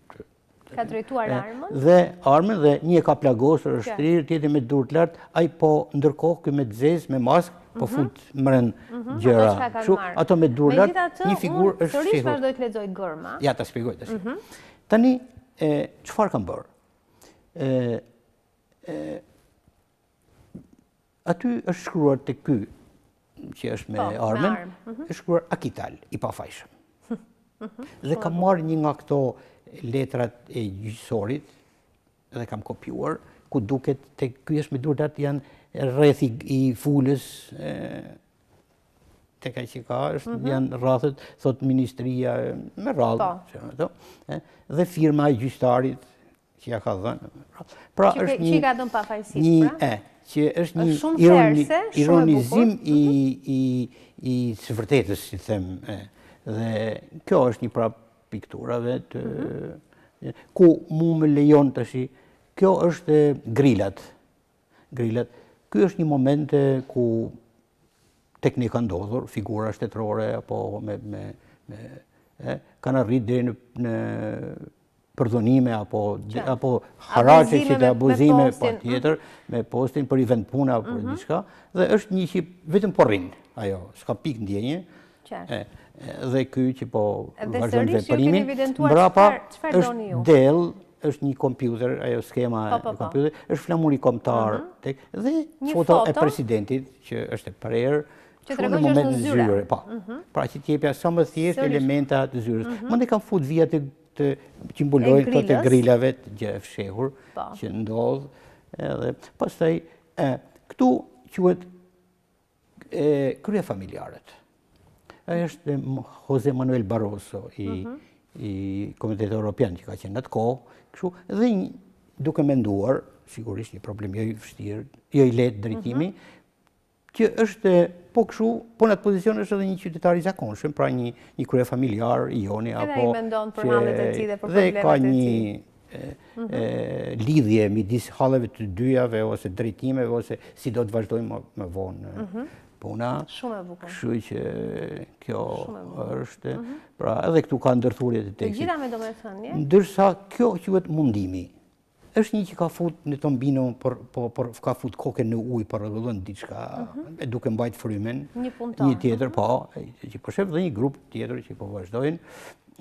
ka drejtuar armën. Dhe armën dhe një ka plagosur, është shtrirë, tjetër me durë të lartë, ai po ndërkohë ky me zezë, me maskë, po fut mërën gjëra. Ato me durë lartë, një figurë është shehur. Sërish vazhdoj të lexoj gërma. Ja, ta shpjegoj tash. Tani, çfarë kam bërë? Aty është shkruar të ky, që është me armën, është shkruar Akital, i pafajshëm. Dhe kam marrë një nga këto letrat e gjyqësorit, dhe kam kopjuar, ku duket të ky është me durë lartë janë rreth i fulës, tek ai që ka, janë rrethët, thot ministria, me radhë, dhe firma e gjyqtarit, që ja ka dhënë. Pra është një... Që ka dhënë pafajësisht, pra? Që është një ironizim i së vërtetës, si them. Dhe kjo është një pra pikturave ku mu më lejon të shi. Kjo është grillat. Ky është një moment ku tek ne ka ndodhur, figura shtetërore, apo kanë arrit deri në përdhunime, apo haraqe që të abuzime, pa tjetër, me postin për i vend puna, për diçka, dhe është një që vetëm po rrinë, ajo, s'ka pikë ndjenje, dhe ky që po vazhdon veprimin, mbrapa është del, është një kompjuter, ajo skema e kompjuter, është flamuri kombëtar, dhe foto e presidentit, që është e prerë, që të regoj që është në zyre. Pra që t'jepja sa më thjesht elementa të zyrës. Mënde kam fut vija të qimbulojnë këto të grillave të gjë fshehur që ndodhë. Pastaj, këtu quhet krye familjarët. Ai është Jose Manuel Barroso i Komitetit Evropian që ka qenë në atë kohë, dhe duke menduar, sigurisht një problem jo i vështirë, jo i lehtë drejtimi, që është po kështu, po në atë pozicion është edhe një qytetar i zakonshëm, pra një krye familjar i joni, apo dhe ka një lidhje midis halleve të dyjave ose drejtimeve ose si do të vazhdojmë më vonë puna. Shumë e bukur. Kështu që kjo është, pra edhe këtu ka ndërthurje të tekstit. Të gjitha me domethënie. Ndërsa kjo quhet mundimi. Është një që ka fut në tombino, por ka fut kokën në ujë për rregullon diçka, duke mbajt frymen. Një punëtor. Një tjetër, që po shef dhe një grup tjetër që po vazhdojnë.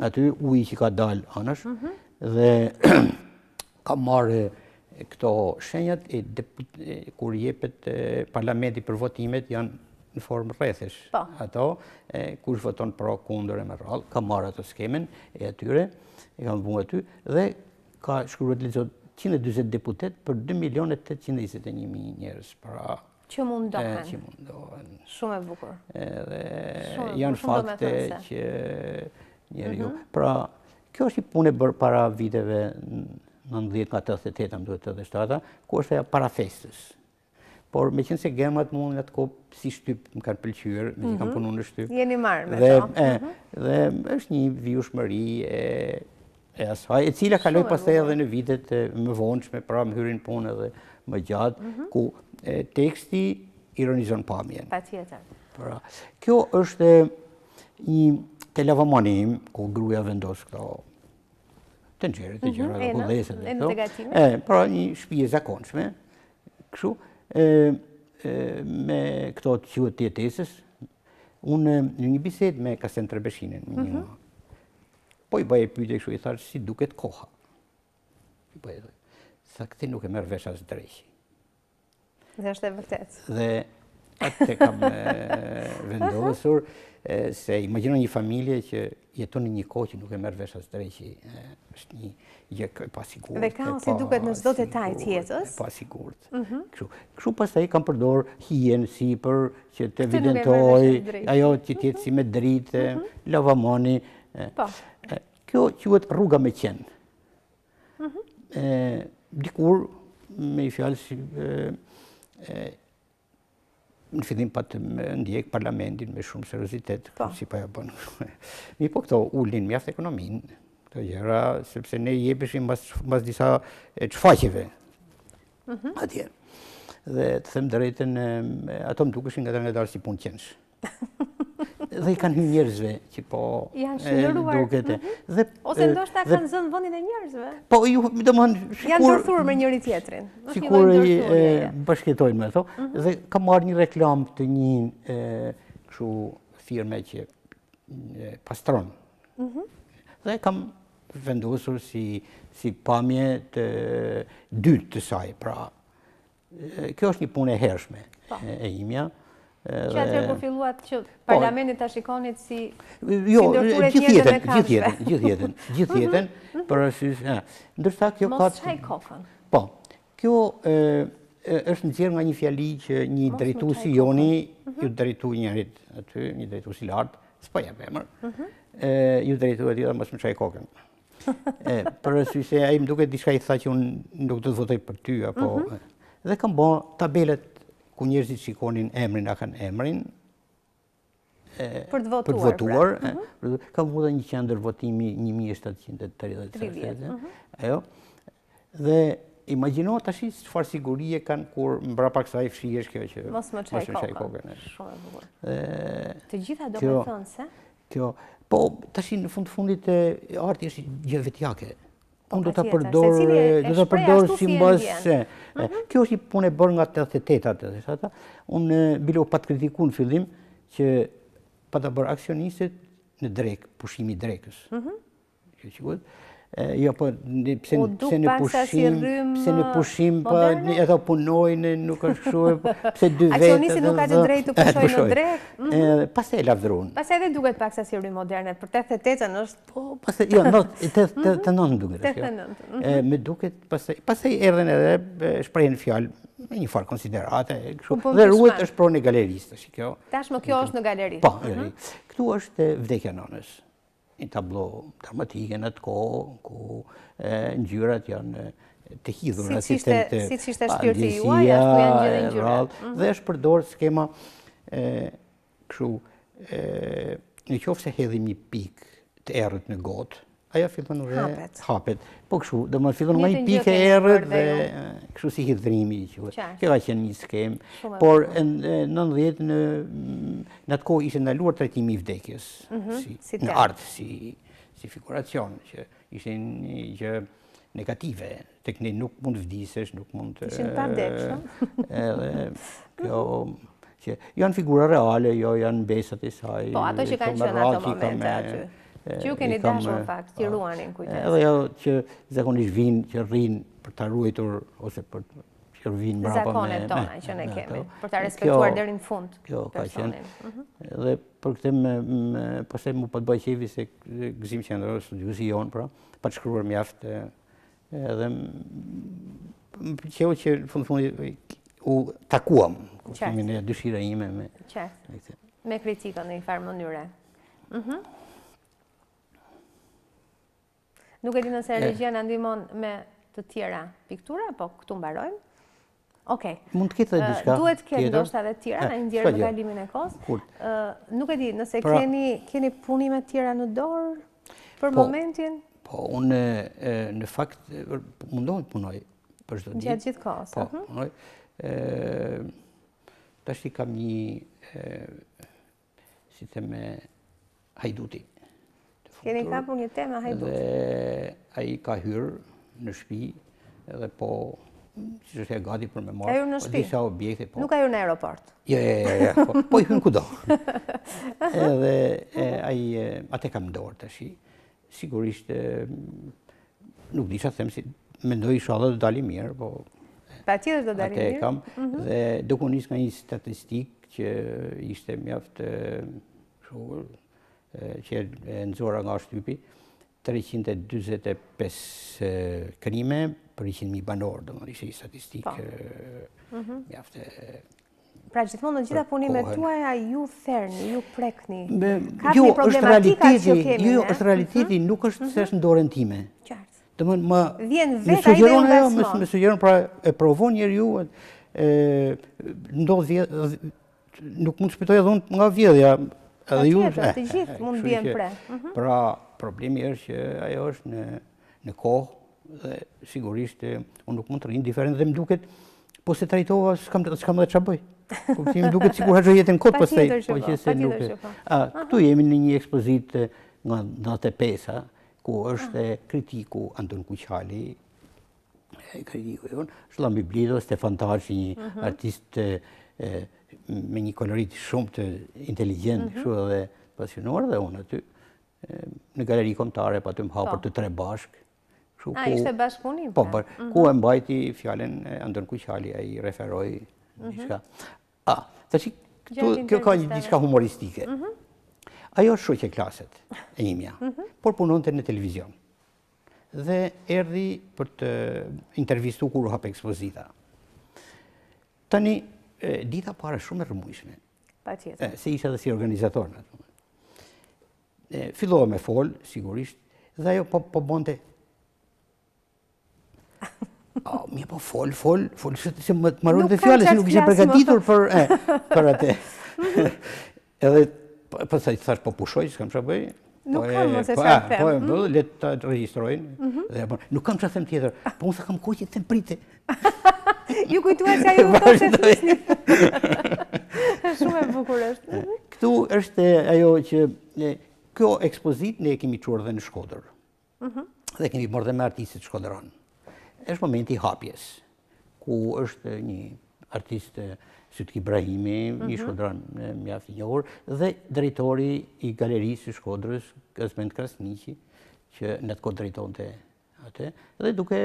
Aty uji që ka dalë anash, dhe ka marrë këto shenjat kur jepet parlamenti për votimet janë në formë rrethesh. Ato, kush voton pro, kundër e me radhë, ka marrë ato skemen e atyre, e kanë vënë aty, dhe ka shkruar të lexohet 140 deputet për 2.821.000 njerëz. Që mundohen. Shumë e bukur. Janë fakte që njeriu. Pra, kjo është një punë e bërë para viteve 90-88, ku është ajo para festës. Por me qenë se gemat mu në atë kohë si shtyp më kanë pëlqyer, me që kanë punu në shtyp. Jeni marrë me to. Dhe është një vijueshmëri e asaj, e cila kaloi pastaj edhe në vitet më vonshme, pra më hyrin punë edhe më gjatë, ku teksti ironizon pamjen. Patjetër. Pra, kjo është një te lavamani im, ku gruaja vendos këto të nxjerrë, të gjëra, të kullesat. E në negatime? Pra një shtëpi e zakonshme, kështu, me këto të quhet jetesës, unë në një bisedë me Kasen Trebeshinin, po i bëj pyetje kështu, i thash si duket koha. Sa këti nuk e merr vesh as drejt. Dhe është e vërtet. Dhe atë kam vendosur, se imagjino një familje që jeton në një kohë që nuk e merr vesh as drejt, është një gjë e pasigurt. Dhe ka si duket në çdo detaj të jetës. E pasigurt. Kështu pastaj kam përdor hijen sipër që të evidentoj ajo që të jetë si me dritë, lavamoni. Kjo quhet rruga me qenë. Dikur, me i fjalë, në fillim pa të ndjek parlamentin me shumë seriozitet, si pa ja bën. Mi po këto ulin mjaft ekonominë, këto gjëra, sepse ne jepeshim mbas disa çfaqjeve atje. Dhe të them drejtën, ato më dukeshin ngadalë si punë qenësh. Dhe i kanë hyrë njerëzve që po duket. Ose ndoshta kanë zënë vendin e njerëzve. Po, domethënë, janë ndërthurë me njëri tjetrin. Sikur bashkëjetojnë me ato. Dhe kam marrë një reklam të një kështu firme që pastron. Dhe kam vendosur si pamje të dytë të saj. Pra, kjo është një punë e hershme e imja. Që atër po filluat që parlamentit të shikonit si ndërture tjetër me kafshve. Gjithë jetën, për arsys, ndërsa kjo ka... Mos qaj kokën. Po, kjo është nxjerrë nga një fjali që një drejtuesi joni, ju drejtu njërit aty, një drejtuesi lartë, s'po jep emër, ju drejtu aty dhe mos më qaj kokën. Për arsys se ai më duket diçka i tha që unë nuk do të votoj për ty, apo... Dhe kam bërë tabelet ku njerëzit shikonin emrin, a kanë emrin, për të votuar. Kam vota një qendër votimi 1737. Dhe imagjino tash çfarë sigurie kanë kur mbrapa kësaj fshihesh kjo që mos më çaj kokën. Shumë e bukur. Të gjitha do të thonë se kjo, po tash në fundit arti është gjë vetjake. Unë do të përdor si mbas se. Kjo është një punë e bërë nga 88-ata. Unë bilo pa të kritiku në fillim që pa të bërë aksionistet në drek, pushimi drekës. Kjo që gutë. Jo, po, pse në pushim, ato punojnë, nuk është kështu, pse dy vetë... Aksionistit nuk ka të drejtë të pushojnë në drek? Pas e lavdruan. Pas e edhe duket pak sa si rry moderne, për 88-ën është... Po, pas e, jo, 89 duket. 89. Me duket, pas e erdhen edhe shprehen fjalë, një farë konsiderate, dhe ruhet është pro një galerist, është kjo. Tashmë kjo është në galerist. Po, këtu është vdekja nënës. Një tablo dramatike në të kohë, ku ngjyrat janë të hidhura si që ishte shpirti juaj, ashtu janë gjithë ngjyrat. Dhe është përdor skema kështu, në qoftë se hedhim një pikë të errët në gotë, ajo fillon hapet. Po kështu, do më fillon nga një pikë e errët dhe kështu si hidhrimi i quhet. Kjo ka qenë një skemë, por në 90 në atë kohë ishte ndaluar trajtimi i vdekjes në art si figuracion, që ishte një gjë negative, tek ne nuk mund vdisesh, nuk mund të... Ishin pa vdekshëm. Edhe kjo që janë figura reale, jo janë besat e saj. Po, ato që kanë qenë ato momente aty. Që ju keni dashur në fakt, që ruanin kujdes. Edhe jo që zakonisht vinë, që rrinë për të ruajtur, ose për që vinë mbrapa me... Zakonet tona që ne kemi, për të respektuar deri në fund personin. Dhe për këtë pastaj mu pa të bëj qefi se Gëzim Qendror, studiuesi jonë, pra, pa të shkruar mjaft, edhe më pëlqeu që në fundit u takuam, kuptimin e dëshira ime me... Qartë, me kritikën në një farë mënyre. Nuk e di nëse regjia në ndihmon me të tjera piktura, po këtu mbarojmë. Okej. Mund të ketë diçka. Duhet të ketë ndoshta edhe të tjera në ndjerë me kalimin e kohës. Nuk e di nëse keni punime të tjera në dorë për momentin? Po, unë në fakt mundohem të punoj për çdo ditë. Gjatë gjithë kohës. Po, punoj. Tash i kam një si theme hajduti. Keni kapur një temë hajduti? ai ka hyrë në shtëpi edhe po që është e gati për me marrë. Ka hyrë në shtëpi? Disa objekte, po. Nuk ka hyrë në aeroport? Jo, po i hyn kudo. Edhe ai atë kam dorë tash. Sigurisht nuk di çfarë them, si mendoj inshallah do dali mirë, po Patjetër do dali mirë. Atë kam dhe duke u nis nga një statistikë që ishte mjaft që e nxora nga shtypi, 345 krime për 100.000 banor, domethënë ishte një statistikë mjaft. Pra gjithmonë në gjitha punimet tuaja ju therni, ju prekni. Jo, është realiteti, është realiteti, nuk është se është në dorën time. Qartë. Domethënë vjen vetë ai dhe nga sma. Më sugjeron pra e provon njeriu, ndodh nuk mund të shpëtoj edhe unë nga vjedhja. Edhe ju të gjithë mund bien pre. Pra problemi është që ajo është në kohë dhe sigurisht unë nuk mund të rri indiferent dhe më duket po se trajtova s'kam dhe ç'a bëj. Kuptimi më duket sikur harxoj jetën kot pastaj, po që se nuk. Këtu jemi në një ekspozitë nga 95-a ku është kritiku Anton Kuqali, kritiku jon, Shëllam Biblido, Stefan Taçi, një artist me një kolorit shumë të inteligjent, kështu edhe pasionuar, dhe unë aty në galeri kombëtare pa të më hapur të tre bashk. Ishte bashkëpunim? Po, ku e mbajti fjalën Anton Kuqali, ai referoi diçka. Tash kjo ka diçka humoristike. Ajo është shoqe klaset e imja, por punonte në televizion. Dhe erdhi për të intervistu kur u hap ekspozita. Tani, dita para shumë e rrëmujshme. Patjetër. Se isha dhe si organizator. Fillova me fol, sigurisht, dhe ajo po bonte. Mie po fol, se më marrën dhe fjallë, se nuk ishe përgatitur për atë. Edhe pastaj thash po pushoj, s'kam ç'a bëj. Nuk kam mos e çfarë them. Po, le ta regjistrojnë. Dhe nuk kam ç'a them tjetër. Po unë kam kohë që them prite. Ju kujtuat se ajo u thoshte flisni. Shumë e bukur është. Këtu është ajo që kjo ekspozitë ne e kemi çuar dhe në Shkodër. Dhe kemi marrë dhe me artistët shkodëran. Është momenti i hapjes, ku është një artist Sytki Ibrahimi, një shkodran mjaft i njohur, dhe drejtori i galerisë së Shkodrës, Gazmend Krasniqi, që në atë kohë drejtonte atë, dhe duke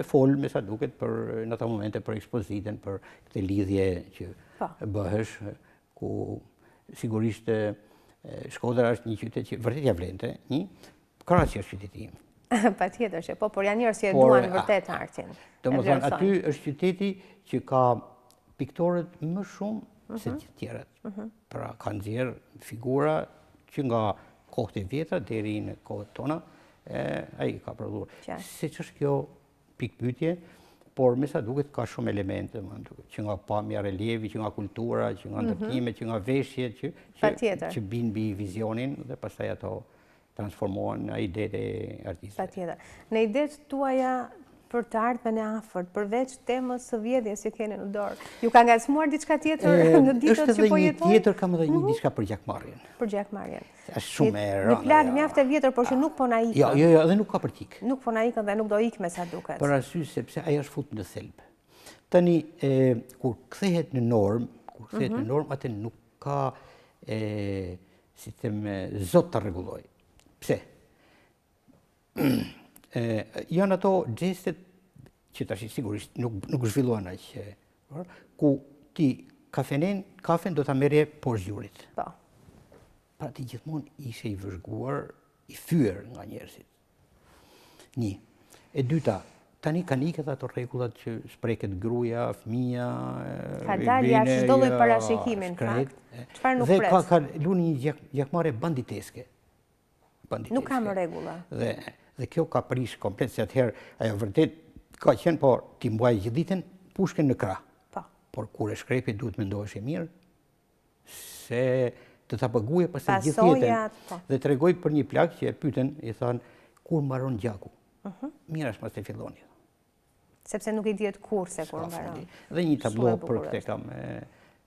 folë me sa duket për në ata momente për ekspozitën, për këtë lidhje që bëhesh, ku sigurisht Shkodra është një qytet që vërtet ja vlente, krahas është qyteti im. Patjetër që po, por janë njerëz që e duan vërtet artin. Domethënë aty është qyteti që ka piktorët më shumë se të tjerët. Pra kanë nxjerrë figura që nga kohët e vjetra deri në kohët tona, ai ka prodhuar. Siç është kjo pikpyetje, por me sa duket ka shumë elemente, që nga pamja relievi, që nga kultura, që nga ndërtimet, që nga veshjet, që bin mbi vizionin dhe pastaj ato transformohen në idetë e artistëve. Patjetër. Në idetë tuaja për të ardhmen e afërt, përveç temës së vjedhjes që keni në dorë, ju ka ngacmuar diçka tjetër në ditët që po jetoni? Është edhe një tjetër, kam edhe një diçka për gjakmarrjen. Për gjakmarrjen. Është shumë e rëndë. Një plagë mjaft e vjetër, por që nuk po na ikën. Jo, edhe nuk ka për tik. Nuk po na ikën dhe nuk do ikë me sa duket. Për arsye sepse ajo është futur në thelb. Tani kur kthehet në normë, atë nuk ka si them zot ta rregulloj. Pse? Janë ato gjestet që tash sigurisht nuk zhvillohen aq, ku ti kafen do ta merrje poshtë gjurit. Po. Pra ti gjithmonë ishe i vëzhguar, i thyer nga njerëzit. Një. E dyta, tani kanë ikë ato rregullat që spreket gruaja, fëmia, ka dalë jashtë çdo lloj parashikimi në fakt. Çfarë nuk pret? Dhe ka luni një gjakmarrje banditeske. Nuk ka më rregulla. Dhe kjo ka prish komplet, se atëherë ajo vërtet ka qenë, por ti mbuaj gjithë ditën pushkën në krah. Por kur e shkrepi duhet mendohesh e mirë, se të ta paguaje pastaj gjithë jetën. Dhe tregoj për një plagë që e pyeten, i thanë, kur mbaron gjaku? Mirë është pas të filloni. Sepse nuk i dihet kur se kur mbaron. Dhe një tablo për këtë kam,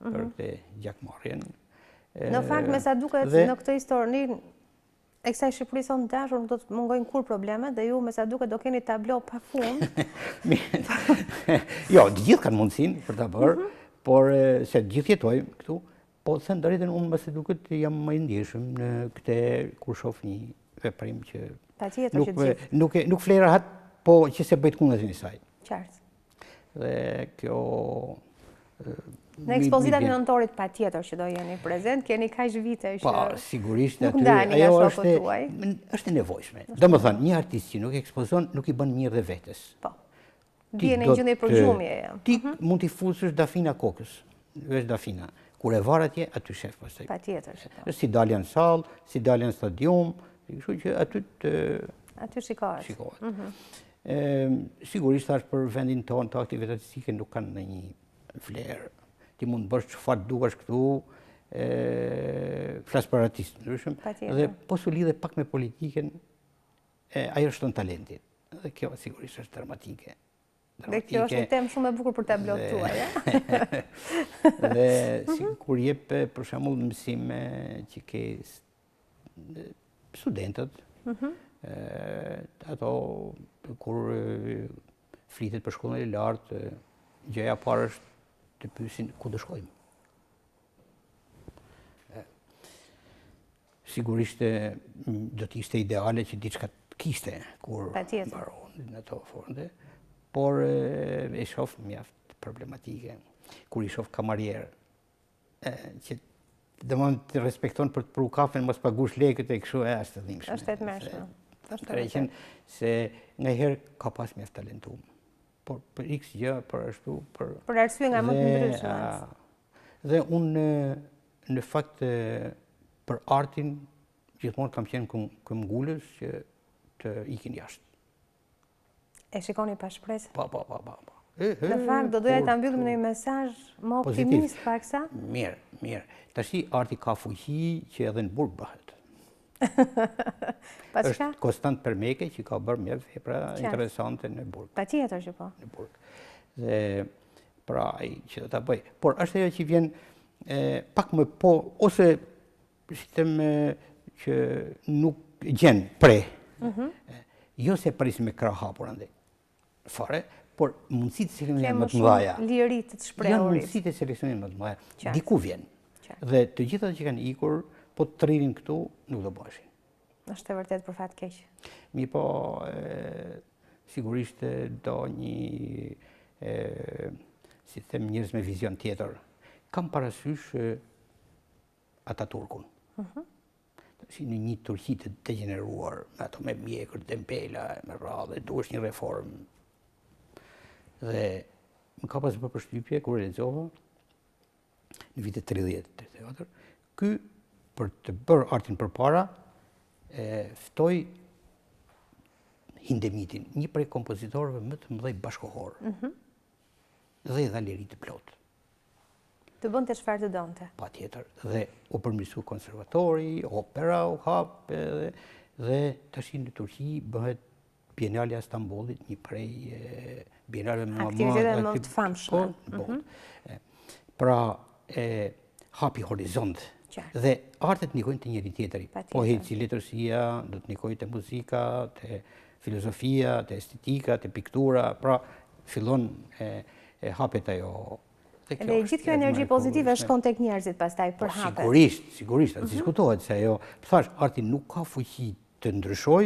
për këtë gjakmarrjen. Në fakt, me sa duket në këtë histori E kësaj Shqipërisë sonë dashur nuk do të mungojnë kur problemet dhe ju me sa duket do keni tablo pa fund. Jo, të gjithë kanë mundësinë për ta bërë, por se të gjithë jetojmë këtu, po thënë drejtën unë me sa duket jam më i ndjeshëm në këtë kur shoh një veprim që nuk flej rahat, po që se bëjt kundër një saj. Qartë. Dhe kjo në ekspozitat e nëntorit patjetër që do jeni prezent, keni kaq vite që sigurisht nuk ndani nga shokët tuaj. Është e nevojshme. Domethënë, një artist që nuk ekspozon nuk i bën mirë dhe vetes. Po. Bie në gjendje përgjumje. Ti mund t'i fusësh dafina kokës, veç dafina. Kur e var atje, aty shef pastaj. Patjetër që po. Është si dalja në sallë, si dalja në stadium, kështu që aty shikohet. Sigurisht është për vendin tonë të aktivitetet artistike nuk kanë ndonjë vlerë. Ti mund të bësh çfarë dukash këtu, flas për artistë ndryshëm, dhe po su lidhe pak me politikën, ajo është në talentit. Dhe kjo sigurisht është dramatike. Dhe kjo është një temë shumë e bukur për tablot tuaj. Dhe kur jep për shembull mësime që ke studentët, ato kur flitet për shkollën e lartë, gjëja e parë është të pyesin ku do shkojmë. Sigurisht do të ishte ideale që diçka të kishte kur mbaron në ato forme, por e shoh mjaft problematike. Kur i shoh kamarier që domon të respekton për të pru kafen, mos pagush lekët e kështu është të dhimbshme. Është e tmerrshme. Është se ngaherë ka pas mjaft talentuar. Por për x gjë, për ashtu, për arsye nga më të ndryshme. Dhe unë në fakt për artin gjithmonë kam qenë këmbgulës që të ikin jashtë. E shikoni pa shpresë? Po. Në fakt do doja ta mbyllim në një mesazh më optimist paksa. Mirë. Tashi arti ka fuqi që edhe në burg bëhet. Është Konstant Permeke që ka bërë mjaft vepra interesante në burg. Patjetër që po. Në burg. Dhe pra ai që do ta bëj. Por është ajo që vjen pak më po ose si them që nuk gjen pre. Jo se prisim me krah hapur andaj. Fare, por mundësitë të seleksionimit më të mëdha. Liri të shprehurit. Janë mundësitë të seleksionimit më të mëdha. Diku vjen. Dhe të gjitha që kanë ikur, po të rrinin këtu, nuk do bëheshin. Është e vërtet për fat keq. Mi po, sigurisht do një, si them, njerëz me vizion tjetër. Kam parasysh Ataturkun. Si në një Turqi të degeneruar, ato me mjekër, dempela, me radhë, duhesh një reformë. Dhe më ka pas bërë përshtypje kur e lexova në vitet 30-34, ky për të bërë artin përpara ftoi Hindemitin, një prej kompozitorëve më të mëdhenj bashkohor. Dhe i dha liri të plotë. Të bënte çfarë të donte. Patjetër. Dhe u përmirësua konservatori, opera u hap dhe tash në Turqi bëhet Bienalja e Stambollit, një prej bienaleve më të famshme. Pra hapi horizont. Dhe artet nikojnë të njëri tjetëri. Po heci letërsia, do të nikojnë të muzika, të filozofia, të estetika, të piktura, pra fillon hapet ajo. Dhe gjithë kjo energji pozitive shkon tek njerëzit pastaj për hapet. Sigurisht, diskutohet se ajo, thash, arti nuk ka fuqi të ndryshoj,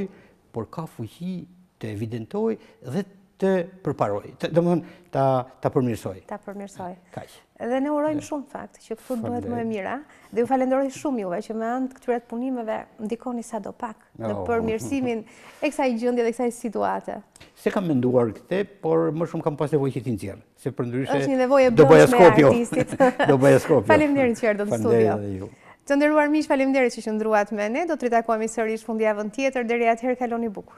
por ka fuqi të evidentoj dhe të përparoj, domethënë ta përmirësoj. Ta përmirësoj. Kaq. Dhe ne urojmë shumë fakt që këtu bëhet më e mira, dhe ju falenderoj shumë juve që me anë të këtyre punimeve ndikoni sadopak në përmirësimin e kësaj gjendje dhe kësaj situate. Se kam menduar këtë, por më shumë kam pas nevojë që ti nxjerr, se përndryshe është një nevojë e brendshme e artistit. Do bëja skopjo. Faleminderit që erdhët në studio. Të nderuar miq, faleminderit që qëndruat me ne. Do të ritakohemi sërish fundjavën tjetër. Deri atëherë kaloni bukur.